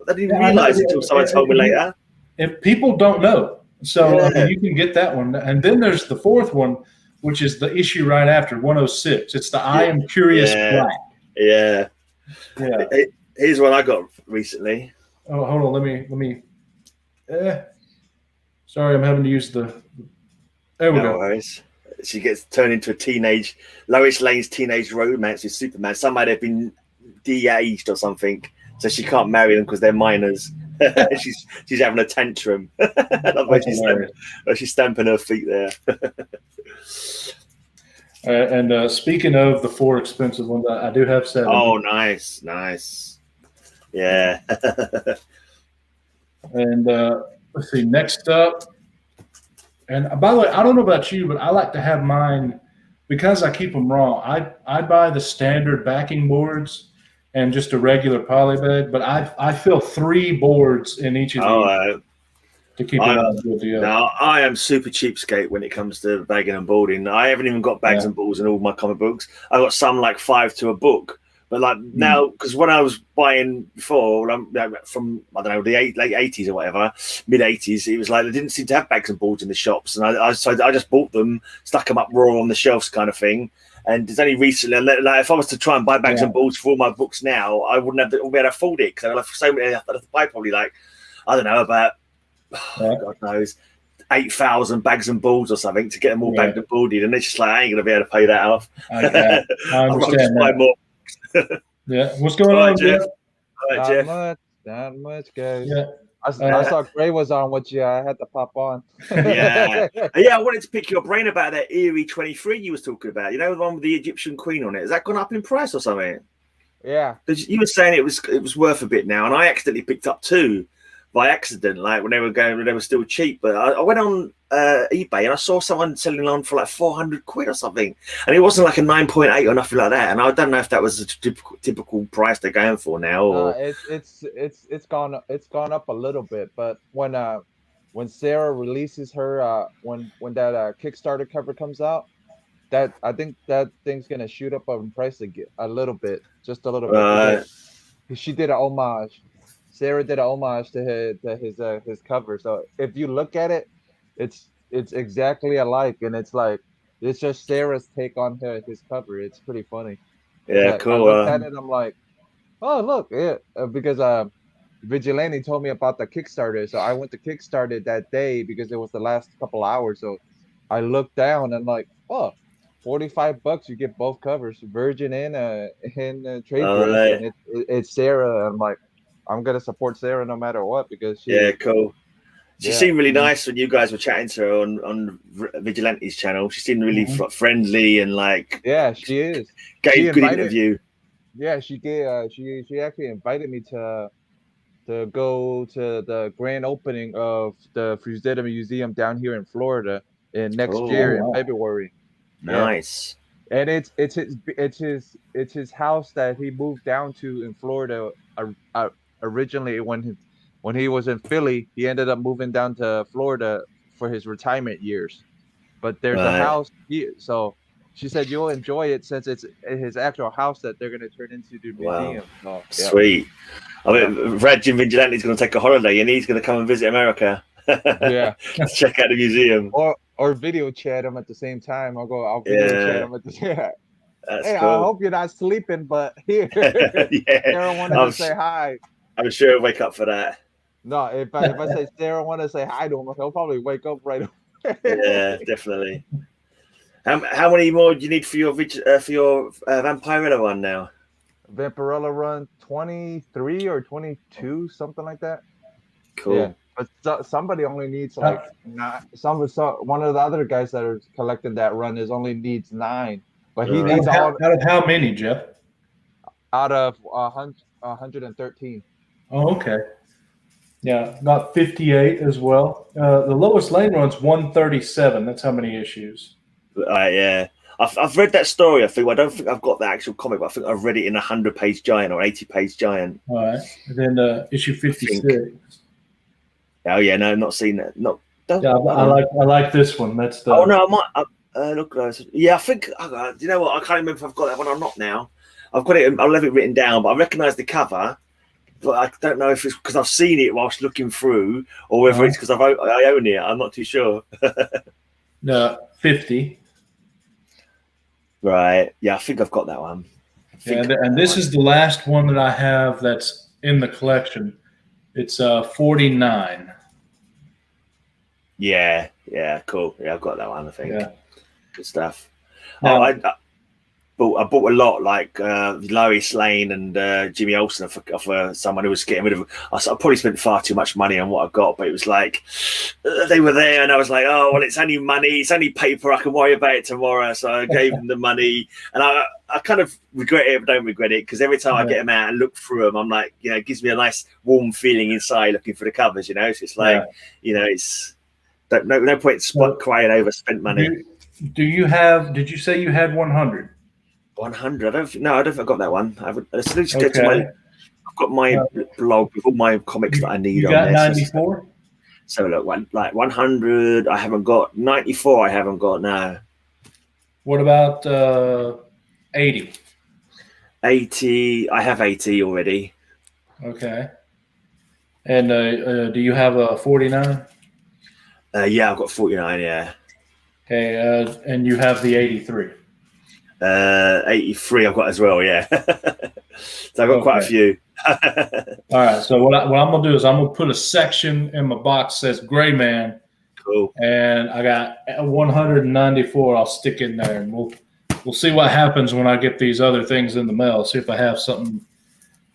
didn't even realize it until someone told me later. And people don't know. So I mean, you can get that one. And then there's the 4th one, which is the issue right after, 106. It's the I Am Curious Black. Yeah. Here's one I got recently. Oh, hold on. Let me. Sorry, I'm having to use the. There we go. Worries. She gets turned into a teenage. Lois Lane's teenage romance with Superman. Somebody might have been de-aged or something, so she can't marry them because they're minors. she's having a tantrum. She's stamping her feet there. And speaking of the 4 expensive ones, I do have 7. Oh, nice. Yeah. And let's see, next up. And by the way, I don't know about you, but I like to have mine because I keep them raw. I buy the standard backing boards and just a regular poly bag, but I fill 3 boards in each of these to keep it on a good deal. Now, I am super cheapskate when it comes to bagging and boarding. I haven't even got bags and balls in all my comic books. I got some like 5 to a book. But like now, because when I was buying before, from I don't know the late 80s or whatever, mid 80s, it was like they didn't seem to have bags and boards in the shops, and I just bought them, stuck them up raw on the shelves, kind of thing. And it's only recently, like if I was to try and buy bags and boards for all my books now, I wouldn't have be able to afford it because I'd have so many. I'd have to buy probably like I don't know about God knows 8,000 bags and balls or something to get them all bagged and boarded, and it's just like I ain't gonna be able to pay that off. I understand that. More. Yeah, what's going on, Jeff? Not much, guys. Yeah. I saw Gray was on with you. I had to pop on. I wanted to pick your brain about that Eerie 23 you was talking about. You know, the one with the Egyptian queen on it. Has that gone up in price or something? Yeah. You were saying it was worth a bit now, and I accidentally picked up 2 by accident, like when they were still cheap. But I went on eBay and I saw someone selling on for like 400 quid or something, and it wasn't like a 9.8 or nothing like that. And I don't know if that was a typical price they're going for now. Or it's gone up a little bit. But when Sarah releases her when that Kickstarter cover comes out, that I think that thing's gonna shoot up in price a little bit, just a little bit. She did an homage. Sarah did an homage to his cover. So if you look at it, it's exactly alike, and it's like it's just Sarah's take on his cover. It's pretty funny. Yeah, cool. I looked at it, I'm like, oh look, because Vigilante told me about the Kickstarter, so I went to Kickstarter that day because it was the last couple hours. So I looked down and like, oh, $45, you get both covers, Virgin and trade dress, and it's Sarah. I'm like, I'm gonna support Sarah no matter what because cool. She seemed really nice when you guys were chatting to her on Vigilante's channel. She seemed really friendly and like she is. Gave a good interview. Yeah, she did. She actually invited me to go to the grand opening of the Frazetta Museum down here in Florida in next year in February. Nice. And it's his house that he moved down to in Florida originally when he was in Philly. He ended up moving down to Florida for his retirement years. But there's a house here, so she said you'll enjoy it since it's his actual house that they're gonna turn into the museum. Wow. Sweet. I mean, Red Jim Vigilante's going to take a holiday and he's going to come and visit America. Yeah. Check out the museum. Or video chat him at the same time. I'll video chat him at the same time. Hey, cool. I hope you're not sleeping, but here. Sarah wanted to say hi. I'm sure he'll wake up for that. No, if I say Sarah wanted to say hi to him, he'll probably wake up right away. Yeah, definitely. How many more do you need for your Vampirella one now? Vampirella run 23 or 22, something like that. Cool. Yeah, but somebody only needs like nine. One of the other guys that are collecting that run only needs 9, but he needs out of how many, Jeff? Out of 113. Oh, okay. Yeah, about 58 as well. The lowest lane run's 137. That's how many issues. Yeah. I've read that story. I don't think I've got the actual comic, but I think I've read it in a 100-page giant or 80-page giant. All right. And then issue 56. Oh yeah, no, I've not seen that. No, I like this one. That's the. Oh no, I might look. Yeah, I think. Do you know what? I can't remember if I've got that one or not now. I've got it. I'll have it written down, but I recognise the cover. But I don't know if it's because I've seen it whilst looking through, or whether it's because I own it. I'm not too sure. No, 50. Right. Yeah, I think I've got that one. Yeah, and this is the last one that I have that's in the collection. It's 49. Yeah, cool. Yeah, I've got that one, I think. Yeah. Good stuff. Now, I bought a lot, like Lois Lane and Jimmy Olsen for someone who was getting rid of. I probably spent far too much money on what I got, but it was like they were there, and I was like, oh well, it's only money, it's only paper. I can worry about it tomorrow. So I gave them the money, and I kind of regret it, but don't regret it because every time I get them out and look through them, I'm like, it gives me a nice warm feeling inside looking for the covers. So it's like, it's no point crying over spent money. Did you say you had 100? 100. I don't think I got that one. Let's just get to I've got my blog with all my comics that I need on there. You got 94? So look, like 100. I haven't got 94. I haven't got now. What about 80? 80. I have 80 already. Okay. And do you have a 49? Yeah, I've got 49. Yeah. Okay. And you have the 83. 83 I've got as well, yeah. So I've got quite a few. All right, so what I'm gonna do is I'm gonna put a section in my box that says Gray Man. Cool. And I got 194 I'll stick in there, and we'll see what happens when I get these other things in the mail. See if I have something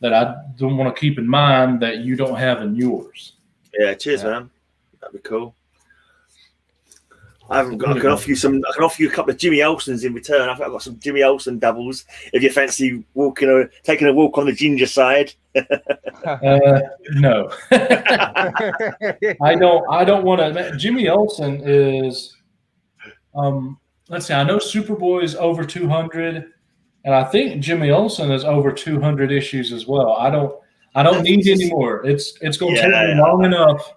that I don't want to keep in mind that you don't have in yours. Yeah, cheers, man. That'd be cool. I can offer you a couple of Jimmy Olsens in return. I think I've got some Jimmy Olsen doubles. If you fancy taking a walk on the ginger side. No, I don't want to. Jimmy Olsen is. Let's see. I know Superboy is over 200, and I think Jimmy Olsen is over 200 issues as well. I don't need any more. It's going to take me long enough.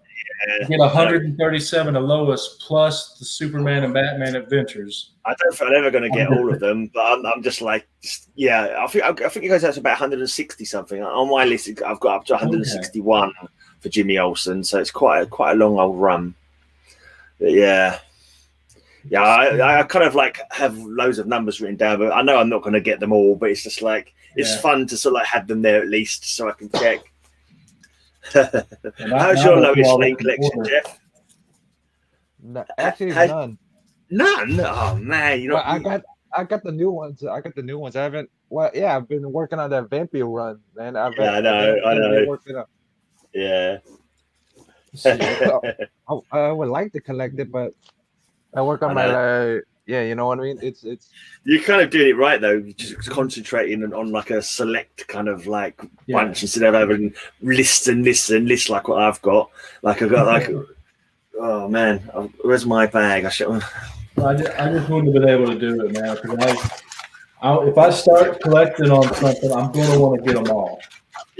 Get 137 of Lois plus the Superman and Batman adventures. I don't think I'm ever going to get all of them, but I'm just like, I think it goes out to about 160 something. On my list, I've got up to 161 for Jimmy Olsen, so it's quite a long old run. But I kind of like have loads of numbers written down, but I know I'm not going to get them all. But it's just like it's fun to sort of like have them there at least, so I can check. How's your Lois Lane collection, Jeff? No, actually, none. None? Oh man, I got the new ones. I haven't. I've been working on that Vampire run, man. I know. Working on. Yeah. I would like to collect it, but I work on my. You know what I mean? It's you're kind of doing it right though. You're just concentrating on like a select kind of like bunch instead of having lists and lists like what I've got. Like I've got like, oh man, where's my bag? I just wouldn't have been able to do it, man. Because if I start collecting on something, I'm going to want to get them all.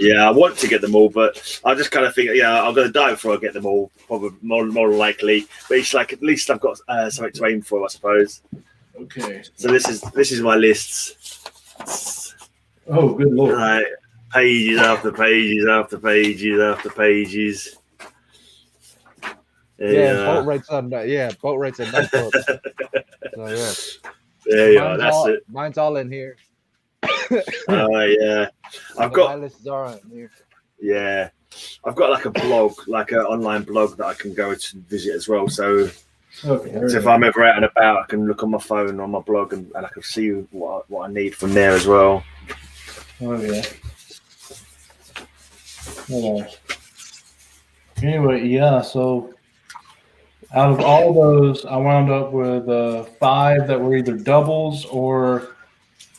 Yeah, I want to get them all, but I just kind of think, I'm going to die before I get them all, probably more likely. But it's like at least I've got something to aim for, I suppose. Okay. So this is my lists. Oh, good lord! Like pages after pages after pages after pages. boat rates on boat rates and notebooks. So yeah, there you are. That's it. Mine's all in here. Oh yeah, I've got. My lists are in here. Yeah, I've got like a blog, like an online blog that I can go to visit as well. So, so if I'm ever out and about, I can look on my phone on my blog and I can see what I need from there as well. Oh yeah. Anyway, yeah. So out of all those, I wound up with 5 that were either doubles or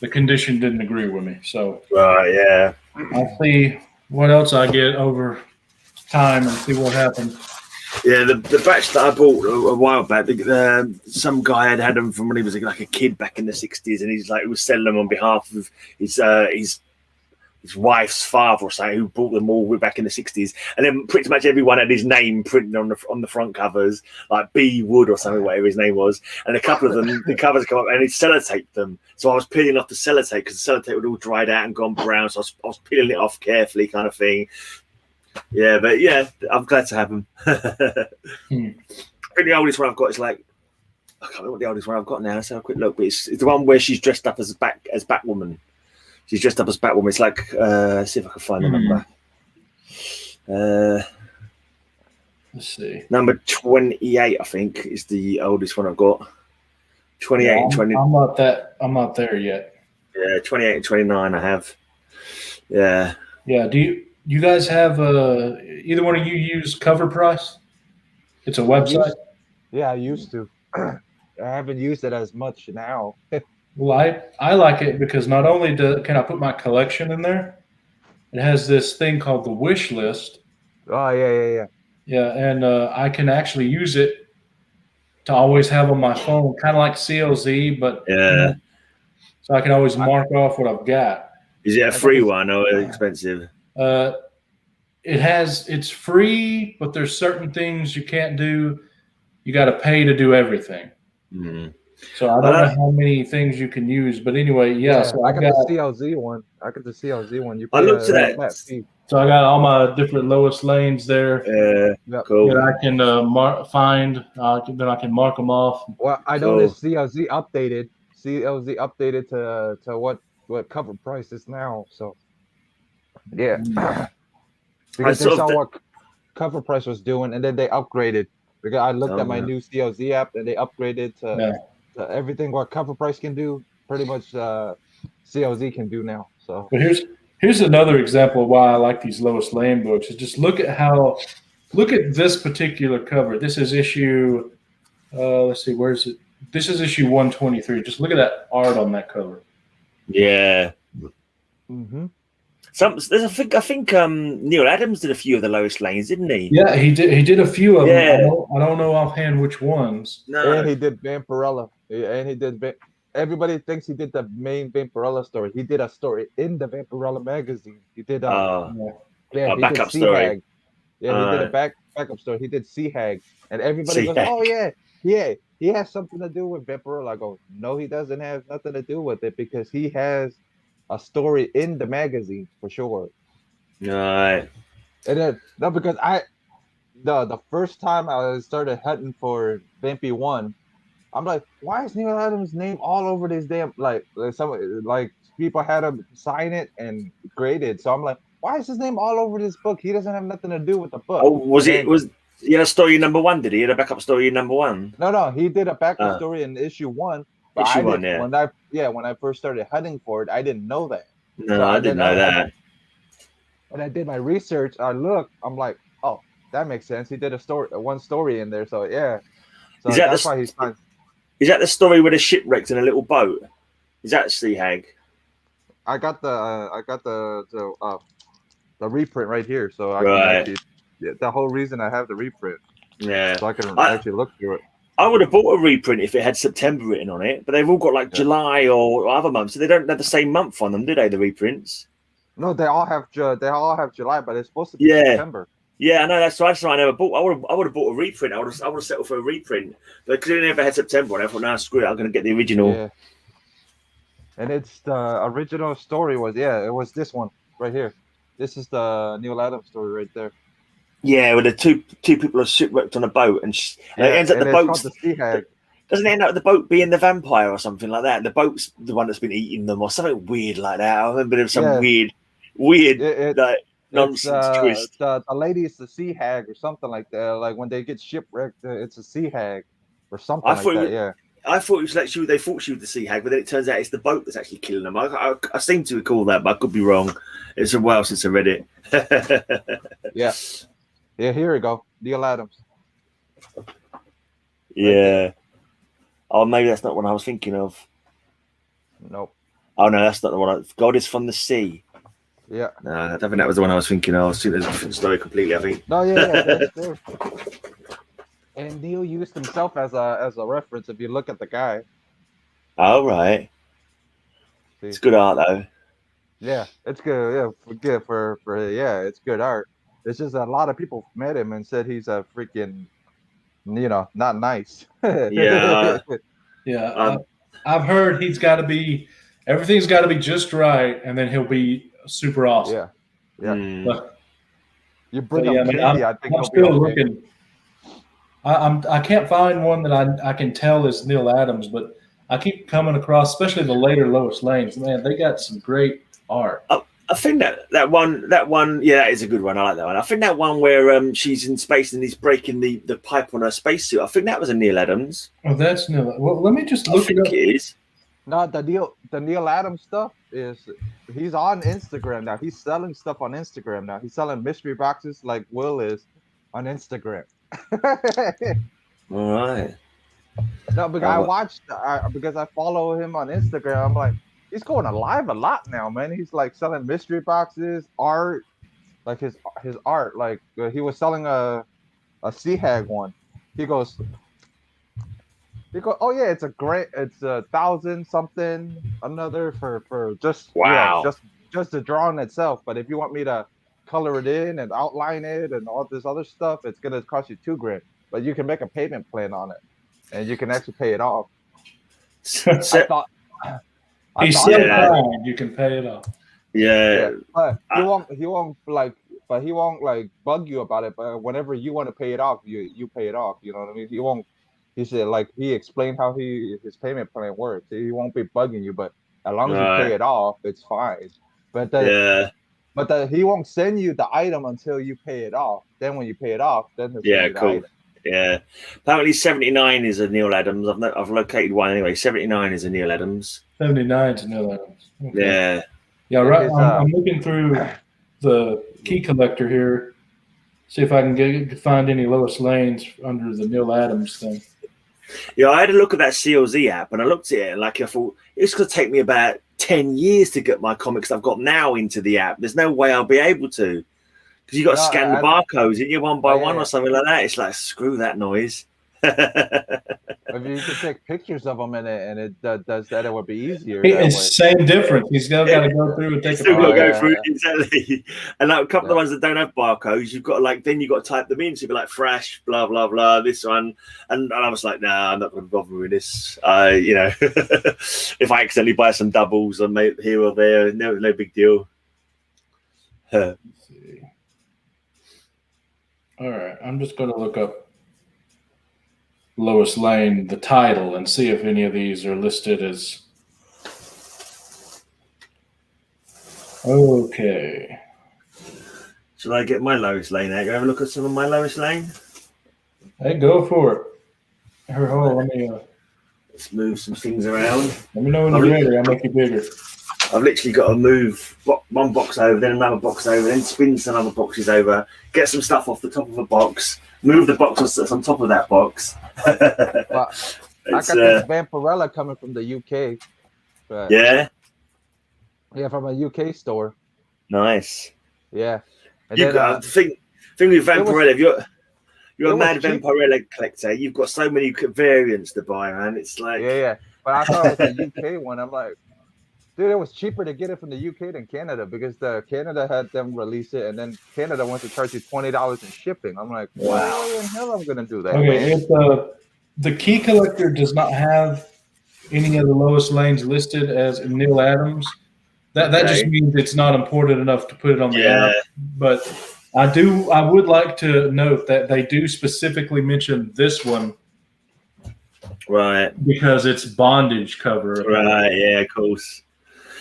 the condition didn't agree with me. So yeah, I'll see what else I get over time and see what happens. Yeah, the batch that I bought a while back, some guy had them from when he was like a kid back in the 60s, and he was selling them on behalf of his wife's father or something, who bought them all way back in the 60s, and then pretty much everyone had his name printed on the front covers, like B Wood or something, whatever his name was, and a couple of them, the covers come up and he sellotaped them. So I was peeling off the sellotape because the sellotape would all dried out and gone brown, so I was peeling it off carefully, kind of thing. Yeah, but yeah, I'm glad to have them. I think the oldest one I've got is like, I can't remember what the oldest one I've got now. Let's have a quick look. But it's the one where she's dressed up as Batwoman. She's dressed up as Batwoman. It's like, let's see if I can find the number. Let's see. Number 28, I think, is the oldest one I've got. 28 and 20. I'm not there yet. Yeah, 28 and 29 I have. Yeah. Yeah. Do you guys have either one of you use Cover Price? It's a website. I used to. I haven't used it as much now. Well, I like it because not only can I put my collection in there, it has this thing called the wish list. Oh yeah. Yeah, and I can actually use it to always have on my phone, kind of like CLZ, but yeah. So I can always mark off what I've got. Is it a free one or expensive? It's free, but there's certain things you can't do. You got to pay to do everything. Mm-hmm. So I don't know how many things you can use, but anyway, yeah. So I got the CLZ one. You I looked at that. So I got all my different lowest lanes there. Cool. That I can find. Then I can mark them off. Well, I noticed CLZ updated. CLZ updated to what Cover Price is now. So yeah, because they saw what Cover Price was doing, and then they upgraded. Because I looked at my new CLZ app, and they upgraded to everything what Cover Price can do. Pretty much CLZ can do now. So, but here's another example of why I like these lowest lane books. Is just look at this particular cover. This is issue. Let's see, where is it? This is issue 123. Just look at that art on that cover. Yeah. Mm-hmm. I think Neil Adams did a few of the lowest lanes, didn't he? Yeah, he did. He did a few of them. I don't know offhand which ones. No. And he did Vampirella. And he did. Everybody thinks he did the main Vampirella story. He did a story in the Vampirella magazine. He did. A backup did story. Yeah, he did a backup story. He did Sea Hag, and everybody goes, "Oh yeah, he has something to do with Vampirella." I go, "No, he doesn't have nothing to do with it because he has a story in the magazine for sure." Right. And then because the first time I started hunting for Vampy 1, I'm like, why is Neil Adams' name all over this damn like people had him sign it and grade it. So I'm like, why is his name all over this book? He doesn't have nothing to do with the book. Oh, was he had a story in number 1, did he? He had a backup story in number 1? No, he did a backup story in issue 1. But issue 1, yeah. When I first started hunting for it, I didn't know that. No, so I didn't know that. When I did my research, I'm like, oh, that makes sense. He did one story in there, so yeah. So that's why he's fine. Is that the story with the shipwrecked in a little boat? Is that Sea Hag? I got the reprint right here, so I can actually, the whole reason I have the reprint. Yeah. So I can actually look through it. I would have bought a reprint if it had September written on it, but they've all got like July or other months, so they don't have the same month on them, do they? The reprints? No, they all have July, but it's supposed to be September. Yeah, I know. That's why I never bought. I would have bought a reprint. I would have settled for a reprint, but because it never had September, I thought, nah, screw it. I'm going to get the original. Yeah. And it's the original story it was this one right here. This is the Neil Adams story right there. Yeah, where the two people are shipwrecked on a boat, and it ends up the boat. The sea hag. Doesn't it end up the boat being the vampire or something like that? The boat's the one that's been eating them, or something weird like that. I remember there was some weird like nonsense twist. The lady is the sea hag or something like that. Like when they get shipwrecked, it's a sea hag or something like that. I thought it was like they thought she was the sea hag, but then it turns out it's the boat that's actually killing them. I seem to recall that, but I could be wrong. It's a while since I read it. Yeah, here we go. Neil Adams. Yeah. Oh, maybe that's not what I was thinking of. Nope. Oh no, that's not the one. God is from the sea. Yeah. No, I don't think that was the one I was thinking of. I was thinking there's a different story completely, I think. No, that's there. And Neil used himself as a reference if you look at the guy. Oh, right. See? It's good art, though. Yeah, it's good. Yeah, good for it's good art. It's just a lot of people met him and said he's a freaking, not nice. Yeah. I've heard everything's got to be just right, and then he'll be super awesome. Yeah. But, you bring up candy, I think I'm still looking. I can't find one that I can tell is Neil Adams, but I keep coming across, especially the later Lois Lanes. Man, they got some great art. I think that one, yeah, that is a good one. I like that one. I think that one where she's in space and he's breaking the pipe on her spacesuit. I think that was a Neil Adams. Oh, that's Neil. Well, let me just look it up. It is. No, the Neil Adams stuff he's on Instagram now. He's selling stuff on Instagram now. He's selling mystery boxes like Will is on Instagram. All right. No, because because I follow him on Instagram. I'm like, he's going live a lot now, man. He's like selling mystery boxes, art, like his art. Like he was selling a sea hag one. He goes, oh yeah, it's $1,000 something another for just just the drawing itself. But if you want me to color it in and outline it and all this other stuff, it's gonna cost you $2,000. But you can make a payment plan on it, and you can actually pay it off. I thought you can pay it off. Yeah. But he won't bug you about it. But whenever you want to pay it off, you pay it off. You know what I mean? He won't. He said he explained how his payment plan works. He won't be bugging you, but as long as you pay it off, it's fine. But he won't send you the item until you pay it off. Then when you pay it off, then he'll send you the item. Yeah. Apparently 79 is a Neil Adams. I've located one anyway. 79 is a Neil Adams. 79 is a Neil Adams. Okay. Yeah. Yeah, right. I'm looking through the key collector here. See if I can find any Lois Lanes under the Neil Adams thing. Yeah, I had a look at that CLZ app, and I looked at it, and I thought it's going to take me about 10 years to get my comics I've got now into the app. There's no way I'll be able to, because you got to scan the barcodes, and you're one by one or something like that. It's like, screw that noise. If you could take pictures of them and it does that, it would be easier. It's same difference. He's still got to go through and take a picture. Exactly. And like a couple of the ones that don't have barcodes, you've got then you've got to type them in. So you'd be like Fresh, blah blah blah, this one, and I was like, nah, I'm not going to bother with this. If I accidentally buy some doubles on here or there, no big deal. Let's see. All right, I'm just going to look up Lois Lane, the title, and see if any of these are listed as okay. Should I get my Lois Lane out? Go have a look at some of my Lois Lane. Hey, go for it. Let's move some things around. Let me know when you're ready. I'll make you bigger. I've literally got to move one box over, then another box over, then spin some other boxes over, get some stuff off the top of a box, move the box that's on top of that box. Well, I got this Vampirella coming from the UK. Yeah, from a UK store. Nice. Yeah. And the thing with Vampirella, if you're a mad Vampirella collector, you've got so many variants to buy, man. It's like But I thought it was a UK one. I'm like, Dude, it was cheaper to get it from the UK than Canada because the Canada had them release it, and then Canada wants to charge you $20 in shipping. I'm like, wow, why in hell I'm gonna do that? Okay, if the key collector does not have any of the lowest lanes listed as Neil Adams, that just means it's not important enough to put it on the app. But I would like to note that they do specifically mention this one. Right. Because it's bondage cover. Right, yeah, of course.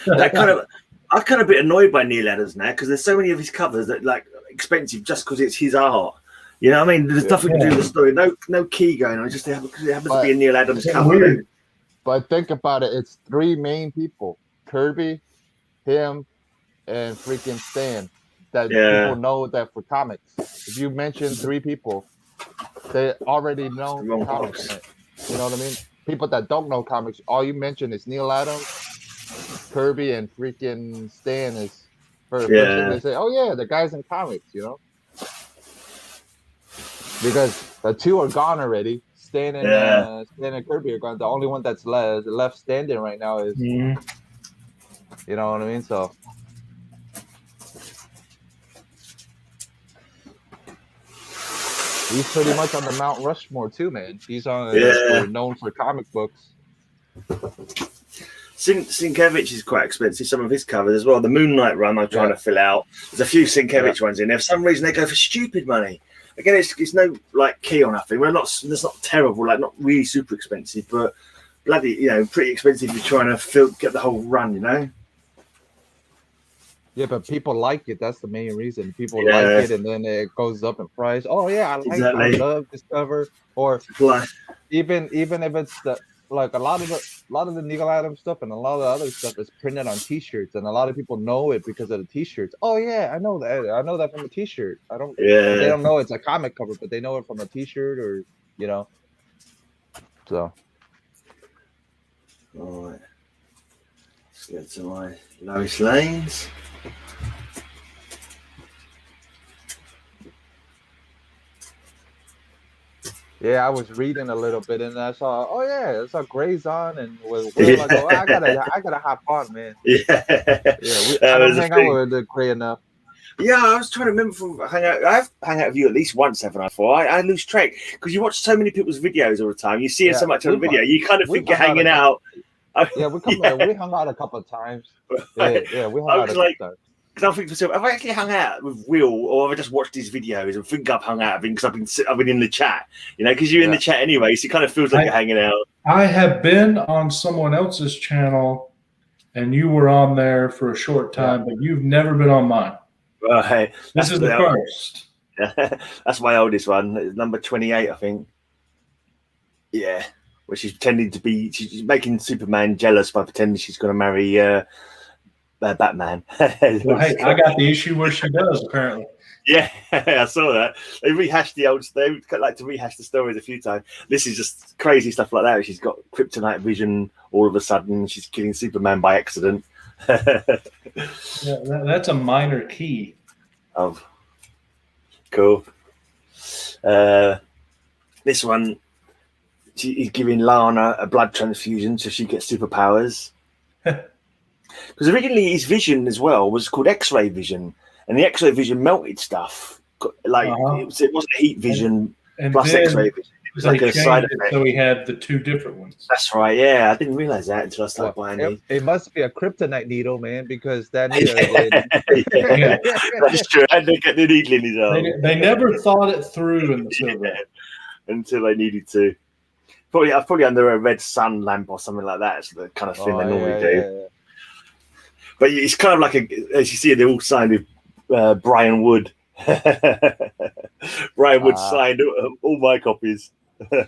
That kind of, I'm kind of a bit annoyed by Neil Adams now because there's so many of his covers that like expensive just because it's his art. You know what I mean? There's nothing to do with the story. No key going on. It just happens to be a Neil Adams cover. But think about it. It's three main people: Kirby, him, and freaking Stan. That people know that for comics. If you mention three people, they already know comics. You know what I mean? People that don't know comics, all you mention is Neil Adams, Kirby, and freaking Stan is first thing they say. Oh yeah, the guy's in comics, you know. Because the two are gone already. Stan and Kirby are gone. The only one that's left standing right now is, you know what I mean? So. He's pretty much on the Mount Rushmore too, man. He's on known for comic books. Sienkiewicz is quite expensive. Some of his covers as well. The Moonlight run I'm trying to fill out. There's a few Sienkiewicz ones in there. For some reason they go for stupid money. Again, it's no like key or nothing. It's not terrible, like not really super expensive, but bloody, you know, pretty expensive if you're trying to get the whole run, you know. Yeah, but people like it. That's the main reason. People like it, and then it goes up in price. Oh yeah, I love this cover. Or even if it's like a lot of the Neil Adams stuff and a lot of the other stuff is printed on T-shirts, and a lot of people know it because of the T-shirts. Oh yeah, I know that. I know that from a T-shirt. They don't know it's a comic cover, but they know it from a T-shirt or you know. So. All right. Let's get to my Lois Lanes. Yeah, I was reading a little bit and I saw Gray's on and was like, oh, I gotta hop on, man. I don't hang out with Gray enough. Yeah, I was trying to remember from Hangout. I've hung out with you at least once, haven't I? I lose track because you watch so many people's videos all the time. You see so much on the video, you kind of think you're hanging out. Yeah, we hung out a couple of times. Yeah, we hung out a couple of times. Because I think to myself, have I actually hung out with Will, or have I just watched his videos and think I've hung out with him because I've been in the chat? You know, because you're in the chat anyway, so it kind of feels like you're hanging out. I have been on someone else's channel, and you were on there for a short time, but you've never been on mine. Right, this is the first. That's my oldest one. It's number 28, I think. Yeah, where she's pretending to be, she's making Superman jealous by pretending she's going to marry. Batman. Well, hey, I got the issue where she does, apparently. Yeah, I saw that. They rehashed they like to rehash the stories a few times. This is just crazy stuff like that. She's got kryptonite vision all of a sudden. She's killing Superman by accident. That's a minor key. Oh, cool. This one, she's giving Lana a blood transfusion so she gets superpowers. Because originally his vision as well was called X-ray vision, and the X-ray vision melted stuff. Like it wasn't heat vision plus X-ray vision. It was like a side effect. So we had the two different ones. That's right. Yeah, I didn't realize that until I started buying these. It must be a kryptonite needle, man, because that needle. That's true. And they get the needle in his arm. They never thought it through in the silver until they needed to. Probably under a red sun lamp or something like that. It's the kind of thing they normally do. Yeah. But it's kind of like as you see, they're all signed with Brian Wood. Brian Wood signed all my copies. I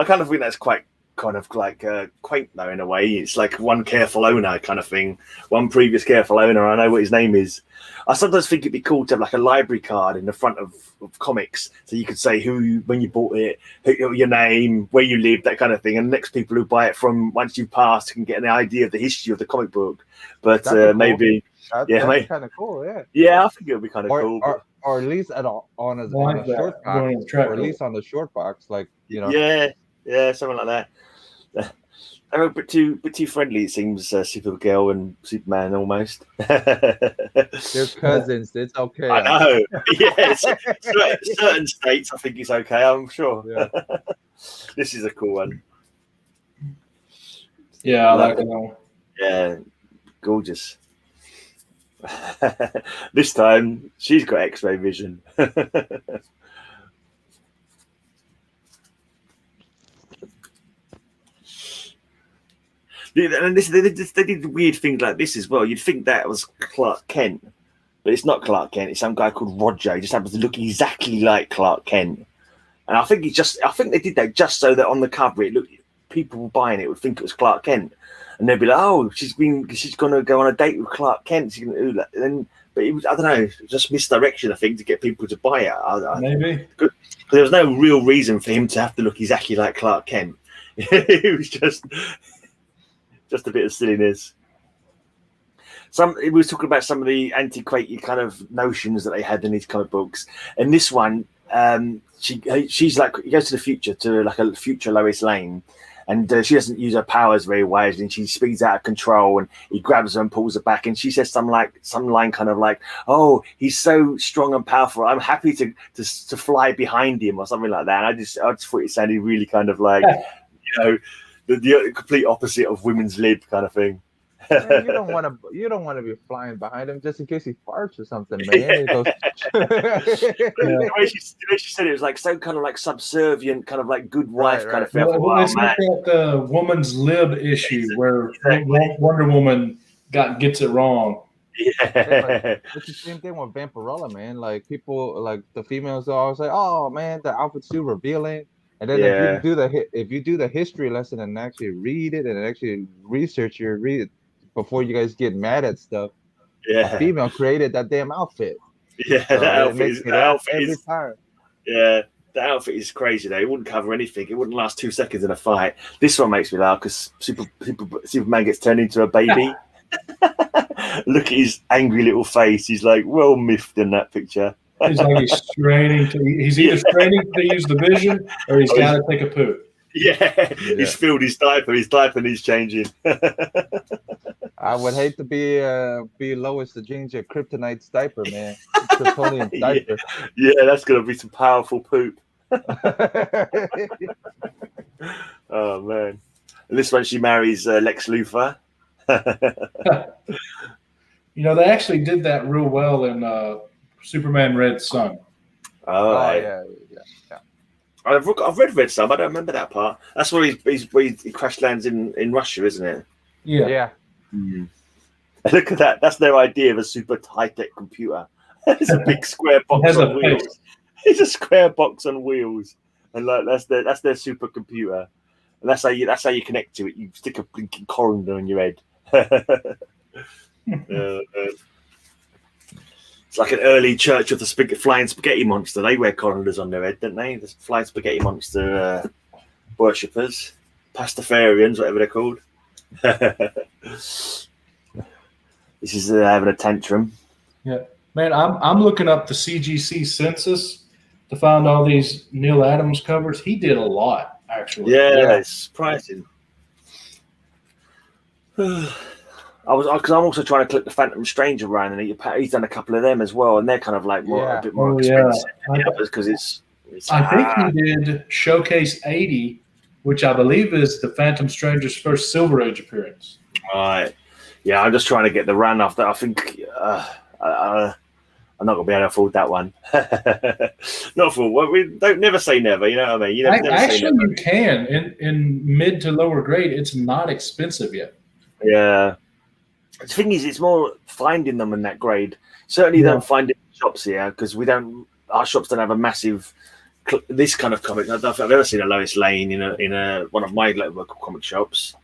kind of think that's quite kind of like quaint though in a way. It's like one careful owner kind of thing. One previous careful owner. I know what his name is. I sometimes think it'd be cool to have like a library card in the front of comics, so you could say when you bought it, your name, where you lived, that kind of thing. And the next people who buy it from once you've passed can get an idea of the history of the comic book. But maybe, that's kind of cool. Yeah. Yeah, I think it would be kind of cool. Or at least on a short box, or at least on the short box, like you know. Yeah, something like that. They're a bit too friendly. It seems Supergirl and Superman almost. They're cousins. It's okay. I know. Yes, certain states I think it's okay. I'm sure. Yeah. This is a cool one. Yeah, I like it. Yeah, gorgeous. This time she's got X-ray vision. And they did weird things like this as well. You'd think that was Clark Kent, but it's not Clark Kent. It's some guy called Roger. He just happens to look exactly like Clark Kent. And I think they did that just so that on the cover people buying it would think it was Clark Kent, and they'd be like, "Oh, she's gonna go on a date with Clark Kent." She's gonna do that. But it was, I don't know, just misdirection, I think, to get people to buy it. Maybe because there was no real reason for him to have to look exactly like Clark Kent. It was just a bit of silliness. We was talking about some of the antiquated kind of notions that they had in these comic books, and this one, she's like, he goes to the future, to like a future Lois Lane, and she doesn't use her powers very wisely, and she speeds out of control, and he grabs her and pulls her back, and she says some line kind of like, "Oh, he's so strong and powerful. I'm happy to fly behind him," or something like that. And I just thought it sounded really kind of like, the complete opposite of women's lib kind of thing. Man, you don't want to be flying behind him just in case he farts or something, man. Yeah. The way she said it was like so kind of like subservient, kind of like good wife kind of thing. Well, it's like that woman's lib issue where Wonder Woman gets it wrong. Yeah, it's the same thing with Vampirella, man. Like people, like the females are always like, "Oh man, the outfit's too revealing." And then if you do the history lesson and actually read it and actually research it before you guys get mad at stuff, a female created that damn outfit. Yeah, so that outfit every time. Yeah, the outfit is crazy though. It wouldn't cover anything. It wouldn't last 2 seconds in a fight. This one makes me laugh because Superman gets turned into a baby. Look at his angry little face. He's like well miffed in that picture. He's like he's either straining to use the vision or he's got to take a poop. Yeah, he's filled his diaper. His diaper needs changing. I would hate to be Lois the Ginger Kryptonite's diaper, man. Kryptonian diaper. Yeah, that's gonna be some powerful poop. Oh man! And this one, she marries Lex Luthor. They actually did that real well in Superman Red Sun. Oh yeah. I've read Red Sun. I don't remember that part. That's where he crash lands in Russia, isn't it? Yeah. Mm. Look at that. That's their idea of a super high-tech computer. It's a big square box on wheels. It's a square box on wheels, and like that's their supercomputer. And that's how you connect to it. You stick a blinking colander on your head. It's like an early Church of the Flying Spaghetti Monster. They wear colanders on their head, don't they? The Flying Spaghetti Monster worshippers, Pastafarians, whatever they're called. This is having a tantrum. Yeah, man, I'm looking up the CGC census to find all these Neil Adams covers. He did a lot, actually. Yeah. It's surprising. Because I'm also trying to click the Phantom Stranger around, and he's done a couple of them as well, and they're kind of like a bit more expensive because it's. I think he did Showcase 80, which I believe is the Phantom Stranger's first Silver Age appearance. Right. Yeah, I'm just trying to get the run after. I think I'm not gonna be able to afford that one. Not for what we don't never say never. You know what I mean? You can in mid to lower grade. It's not expensive yet. Yeah. The thing is, it's more finding them in that grade. Certainly, don't find it in shops here because our shops don't have a massive this kind of comic. I've ever seen a Lois Lane in a one of my local comic shops.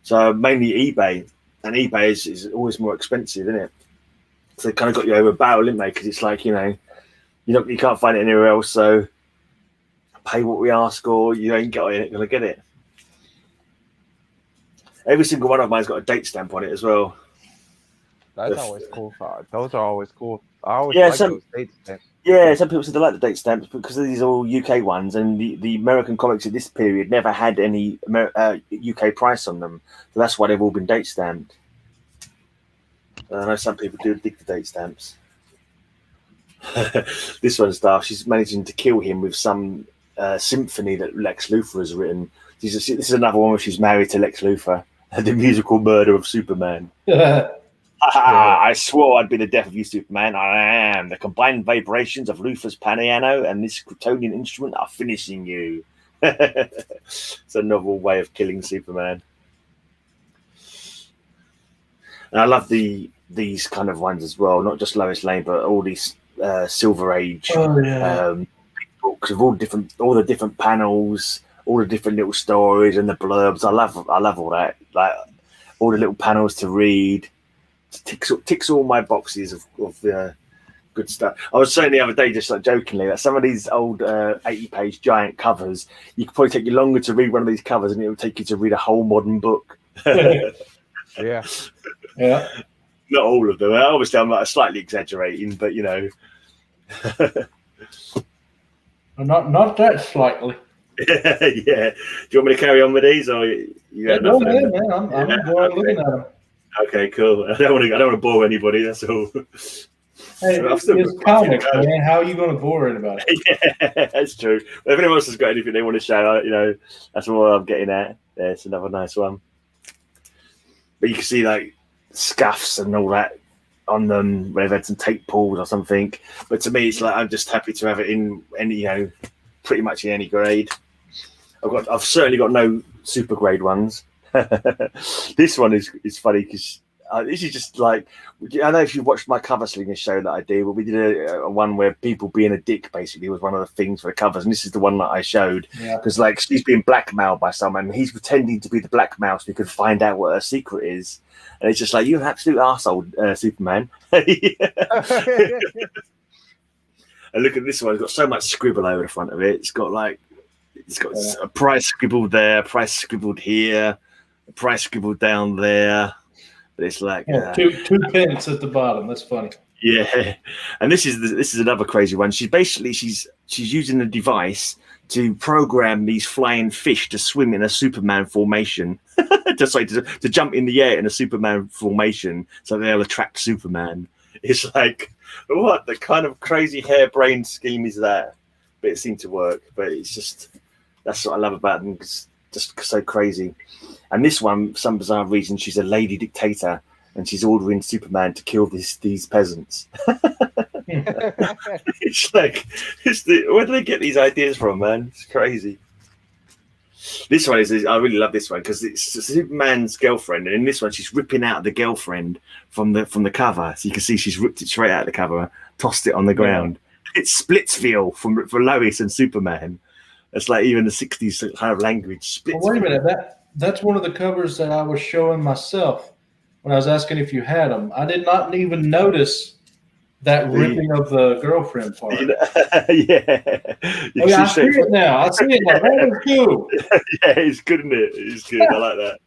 So mainly eBay, and eBay is always more expensive, isn't it? So they kind of got you over a barrel, didn't they? Because it's like you can't find it anywhere else. So pay what we ask, or you ain't going to get it. Every single one of mine's got a date stamp on it as well. That's always cool. Those are always cool. I always Yeah, like those date stamps. Yeah, some people said they like the date stamps because these are all UK ones, and the American comics at this period never had any UK price on them, so that's why they've all been date stamped. I know some people do dig the date stamps. This one's dark. She's managing to kill him with some symphony that Lex Luthor has written. This is another one where she's married to Lex Luthor, the musical murder of Superman. I swore I'd be the death of you, Superman. I am. The combined vibrations of Luthor's piano and this Kryptonian instrument are finishing you. It's a novel way of killing Superman. And I love these kind of ones as well, not just Lois Lane, but all these Silver Age books of all the different panels, all the different little stories and the blurbs. I love all that. Like all the little panels to read. Ticks all my boxes of good stuff. I was saying the other day, just like jokingly, that some of these old 80-page giant covers, you could probably take you longer to read one of these covers, and it would take you to read a whole modern book. Yeah. Not all of them. Obviously, I'm like slightly exaggerating, but you know, not that slightly. Yeah. Do you want me to carry on with these, or you got Go nothing? ahead, man. I'm enjoying looking at them. Okay, cool. I don't want to bore anybody. That's all. Hey, it's comics, man. How are you going to bore anybody? Yeah, that's true. If anyone else has got anything they want to shout out, you know, that's what I'm getting at. Yeah, it's another nice one. But you can see like scuffs and all that on them where they've had some tape pulls or something. But to me, it's like I'm just happy to have it in any, you know, pretty much in any grade. I've certainly got no super grade ones. This one is funny because this is just like, I don't know if you watched my cover slinger show that I did, but we did a one where people being a dick basically was one of the things for the covers, and this is the one that I showed because like she's being blackmailed by someone, and he's pretending to be the blackmail so we could find out what her secret is, and it's just like, you're an absolute arsehole, Superman. And look at this one; it's got so much scribble over the front of it. It's got a price scribbled there, price scribbled here, a price scribbled down there. But it's like two pence at the bottom. That's funny. Yeah, and this is another crazy one. She's using a device to program these flying fish to swim in a Superman formation, just like to jump in the air in a Superman formation, so they'll attract Superman. It's like, what the kind of crazy harebrained scheme is that? But it seemed to work. But it's just, that's what I love about them. It's just so crazy. And this one, for some bizarre reason, she's a lady dictator, and she's ordering Superman to kill these peasants. It's like, where do they get these ideas from, man? It's crazy. This one I really love this one because it's Superman's girlfriend, and in this one she's ripping out the girlfriend from the cover, so you can see she's ripped it straight out of the cover, tossed it on the ground. It's Splitsville for Lois and Superman. It's like even the 60s kind of language. Well, wait a minute, that's one of the covers that I was showing myself when I was asking if you had them. I did not even notice that ripping of the girlfriend part. Yeah. I see it now. I see it now. That was cool. Yeah, it's good, isn't it? It's good. I like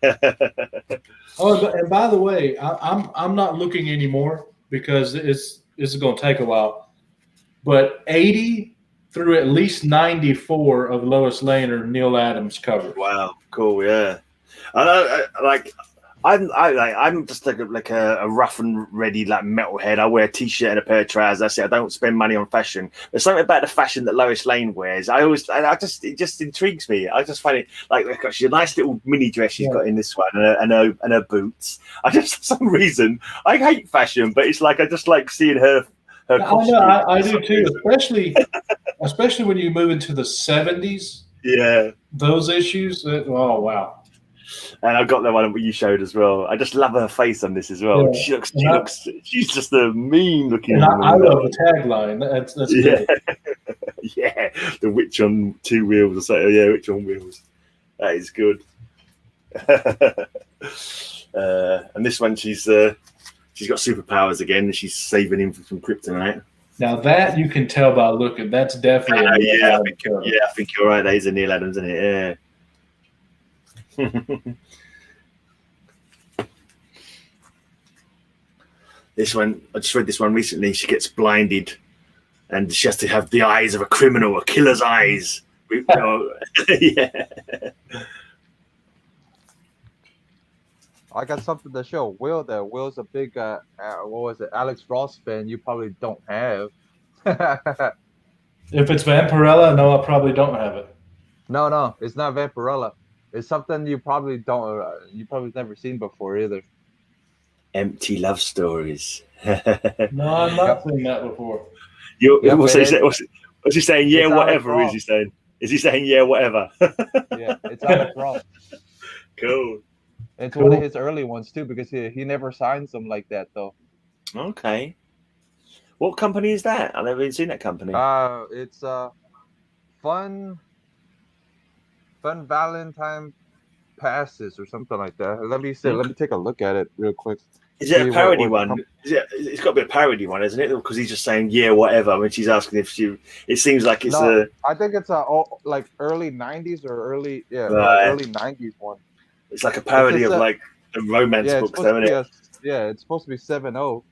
that. Oh, and by the way, I'm not looking anymore because this is going to take a while. But 80 through at least 94 of Lois Lane are Neil Adams covers. Wow, cool, yeah. I'm just like a rough and ready like metalhead. I wear a t-shirt and a pair of trousers. That's it. I don't spend money on fashion. There's something about the fashion that Lois Lane wears. It just intrigues me. I just find it like she's a nice little mini dress she's got in this one, and her boots. I just for some reason I hate fashion, but it's like I just like seeing her. I do too, especially when you move into the 70s. Yeah, those issues. Oh wow. And I got the one that you showed as well. I just love her face on this as well. Yeah. She's just a mean looking woman. I love the tagline. That's good. Yeah, the witch on two wheels or something. Yeah, witch on wheels. That is good. And this one, she's got superpowers again. She's saving him from kryptonite. Now that you can tell by looking, that's definitely I think you're right. That is a Neil Adams, isn't it? Yeah. This one, I just read this one recently. She gets blinded, and she has to have the eyes of a criminal, a killer's eyes. Yeah. I got something to show Will. That Will's a big what was it, Alex Ross fan. You probably don't have. If it's Vampirella, no, I probably don't have it. No, it's not Vampirella. It's something you probably don't. You probably never seen before either. Empty love stories. No, I've not seen that before. What's he saying? Yeah, whatever is he saying? Is he saying yeah, whatever? Yeah, it's Alex Ross. Cool. It's one of his early ones too, because he never signs them like that though. Okay. What company is that? I've never even seen that company. It's Fun Valentine Passes or something like that. Let me see. Let me take a look at it real quick. Is it a parody one? It's got to be a parody one, isn't it? Because he's just saying yeah, whatever. When she's asking if she, it seems like it's I think it's like early '90s or early early '90s one. It's like a parody of like the romance books, isn't it? It's supposed to be 7.0.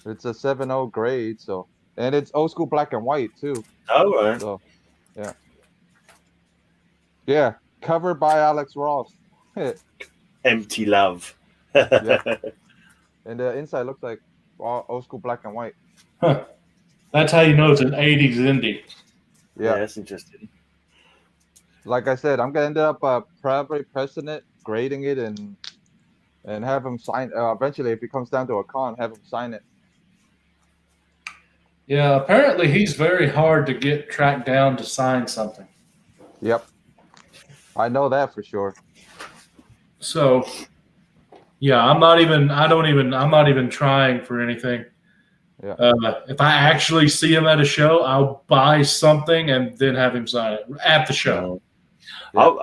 It's a 7.0 grade, so and it's old school black and white too. Oh right. So yeah, covered by Alex Ross. Empty love. Yeah. And the inside looks like old school black and white. Huh. That's how you know it's an 80s indie. Yeah, that's interesting. Like I said, I'm gonna end up probably pressing it, grading it, and have him sign. Eventually, if it comes down to a con, have him sign it. Yeah, apparently he's very hard to get tracked down to sign something. Yep, I know that for sure. So, yeah, I'm not even trying for anything. Yeah. If I actually see him at a show, I'll buy something and then have him sign it at the show. Yeah.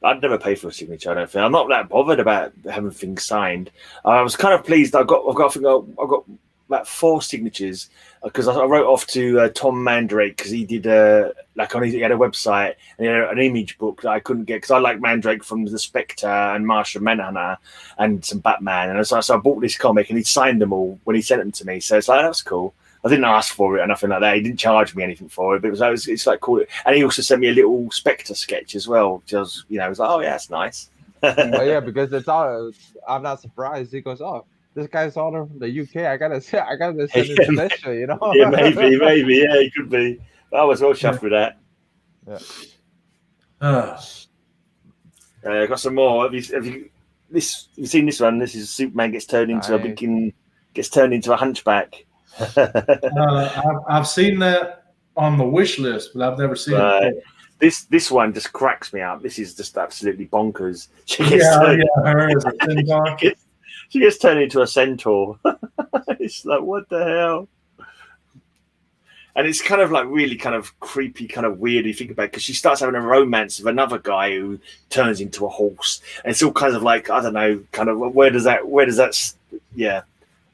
I'd never pay for a signature. I don't think. I'm not that bothered about having things signed. I was kind of pleased. I've got about 4 signatures because I wrote off to Tom Mandrake because he did he had a website and he had an image book that I couldn't get because I like Mandrake from The Spectre and Martian Manhunter and some Batman, and so I bought this comic and he signed them all when he sent them to me. So it's like, that's cool. I didn't ask for it or nothing like that. He didn't charge me anything for it, but it's like cool. And he also sent me a little Spectre sketch as well, which I was like, oh yeah, that's nice. Well, yeah, because it's all. I'm not surprised. He goes, oh, this guy's all from the UK. I gotta send it to this show, Yeah, maybe, yeah, it could be. I was well chuffed with that. Yeah. I got some more. Have you seen this one? This is Superman gets turned into a hunchback. I've seen that on the wish list, but I've never seen it. This one just cracks me up. This is just absolutely bonkers. She gets turned into a centaur. It's like, what the hell? And it's kind of like really kind of creepy, kind of weird. You think about it, because she starts having a romance with another guy who turns into a horse, and it's all kinds of like, I don't know, kind of where does that? Yeah,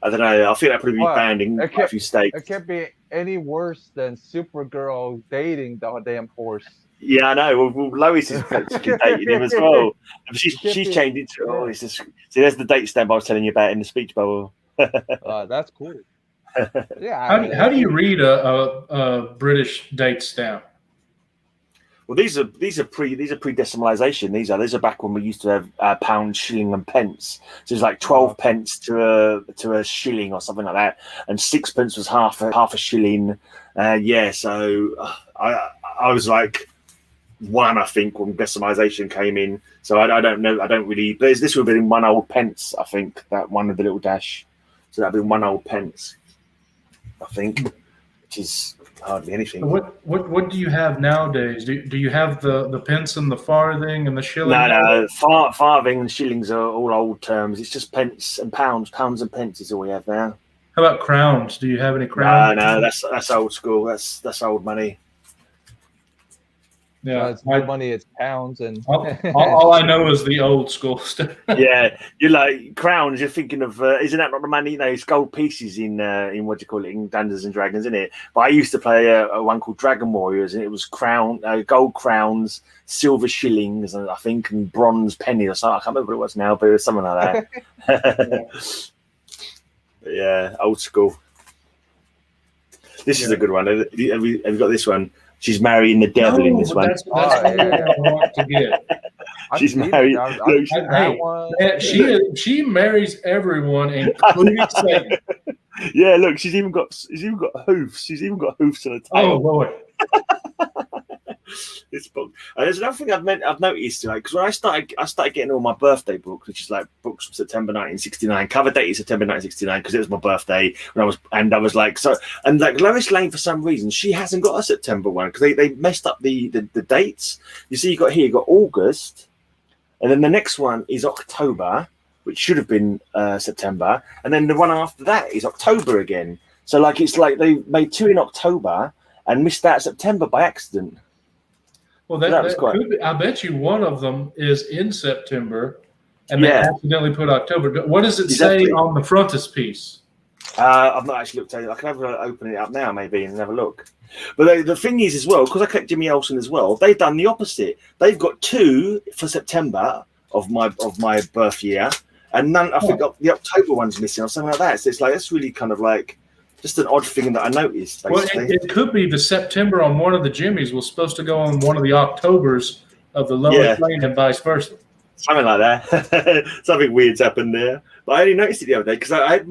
I don't know. I think that probably be banned in quite a few states. It can't be any worse than Supergirl dating the damn horse. Yeah, I know. Well, Lois is dating him as well. She's changed into it's just see. There's the date stamp I was telling you about in the speech bubble. That's cool. Yeah. How do you read a British date stamp? Well, these are pre-decimalisation. These are back when we used to have pound, shilling, and pence. So it's like 12 pence to a shilling or something like that, and 6 pence was half a shilling. So I was like 1, I think, when decimalisation came in. So I don't know. I don't really. But this would have been 1 old pence. I think that one with the little dash. So that'd be 1 old pence. I think, which is hardly anything. What do you have nowadays? Do you have the pence and the farthing and the shilling? No. Farthing and shillings are all old terms. It's just pence and pounds. Pounds and pence is all we have now. How about crowns? Do you have any crowns? No, that's old school. That's old money. Yeah, it's new money. It's pounds and all I know is the old school stuff. Yeah, you're like crowns. You're thinking of isn't that not the money? It's gold pieces in what do you call it, in Dungeons and Dragons, isn't it? But I used to play a one called Dragon Warriors, and it was gold crowns, silver shillings, and I think and bronze pennies or something. I can't remember what it was now, but it was something like that. Yeah, old school. This is a good one. Have you got this one? She's marrying the devil in this one. That's the one I want to get. She's married. She marries everyone, including Satan. Yeah, look, she's even got hoofs. She's even got hoofs on her tail. Oh boy. This book. And there's another thing I've noticed, like, because when I started getting all my birthday books, which is like books from September 1969. Cover date is September 1969 because it was my birthday when I was like, so, and like Lois Lane, for some reason she hasn't got a September one because they messed up the dates. You see, you got August, and then the next one is October, which should have been September, and then the one after that is October again. So like it's like they made two in October and missed out September by accident. Well, that was quite. Could be, I bet you one of them is in September, and they accidentally put October. What does it say on the frontispiece? I've not actually looked at it. I can have open it up now, maybe, and have a look. But the thing is, as well, because I collect Jimmy Olsen as well, they've done the opposite. They've got two for September of my birth year, and none. I think the October one's missing or something like that. So it's like that's really kind of like. Just an odd thing that I noticed. Basically. Well, it could be the September on one of the Jimmys was supposed to go on one of the Octobers of the Lois Lane and vice versa. Something like that. Something weird's happened there. But I only noticed it the other day because I had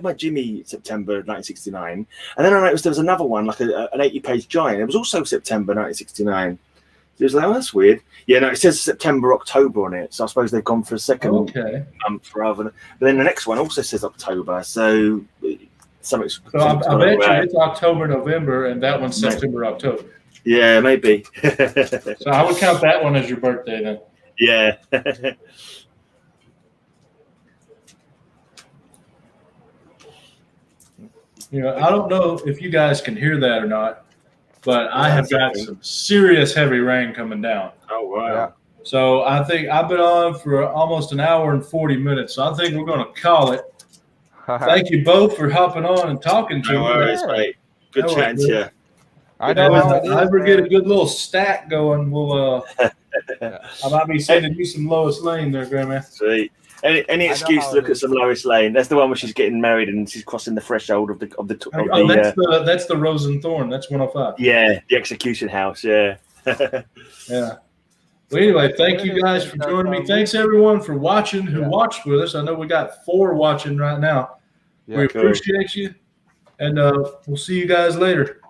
my Jimmy September 1969, and then I noticed there was another one, like an 80-page giant. It was also September 1969. So it was like, oh, that's weird. Yeah, no, it says September, October on it. So I suppose they've gone for a second month rather than. But then the next one also says October. So. So I bet you it's October, November, and that one's September, October. Yeah, maybe. So I would count that one as your birthday then. Yeah. You know, I don't know if you guys can hear that or not, but I have got some serious heavy rain coming down. Oh, wow. Yeah. So I think I've been on for almost an hour and 40 minutes. So I think we're going to call it. Thank you both for hopping on and talking to me. Right. Good chatting to you. I know how it is. If I ever get a good little stack going, we'll. I might be sending you some Lois Lane there, Grandma. Sweet. Any excuse to look at some Lois Lane? That's the one where she's getting married and she's crossing the threshold of the. That's the Rose and Thorn. That's 105. Yeah, the execution house. Yeah. Yeah. Well, anyway, thank you guys for joining me. Thanks everyone for watching who watched with us. I know we got 4 watching right now. We appreciate you, and we'll see you guys later.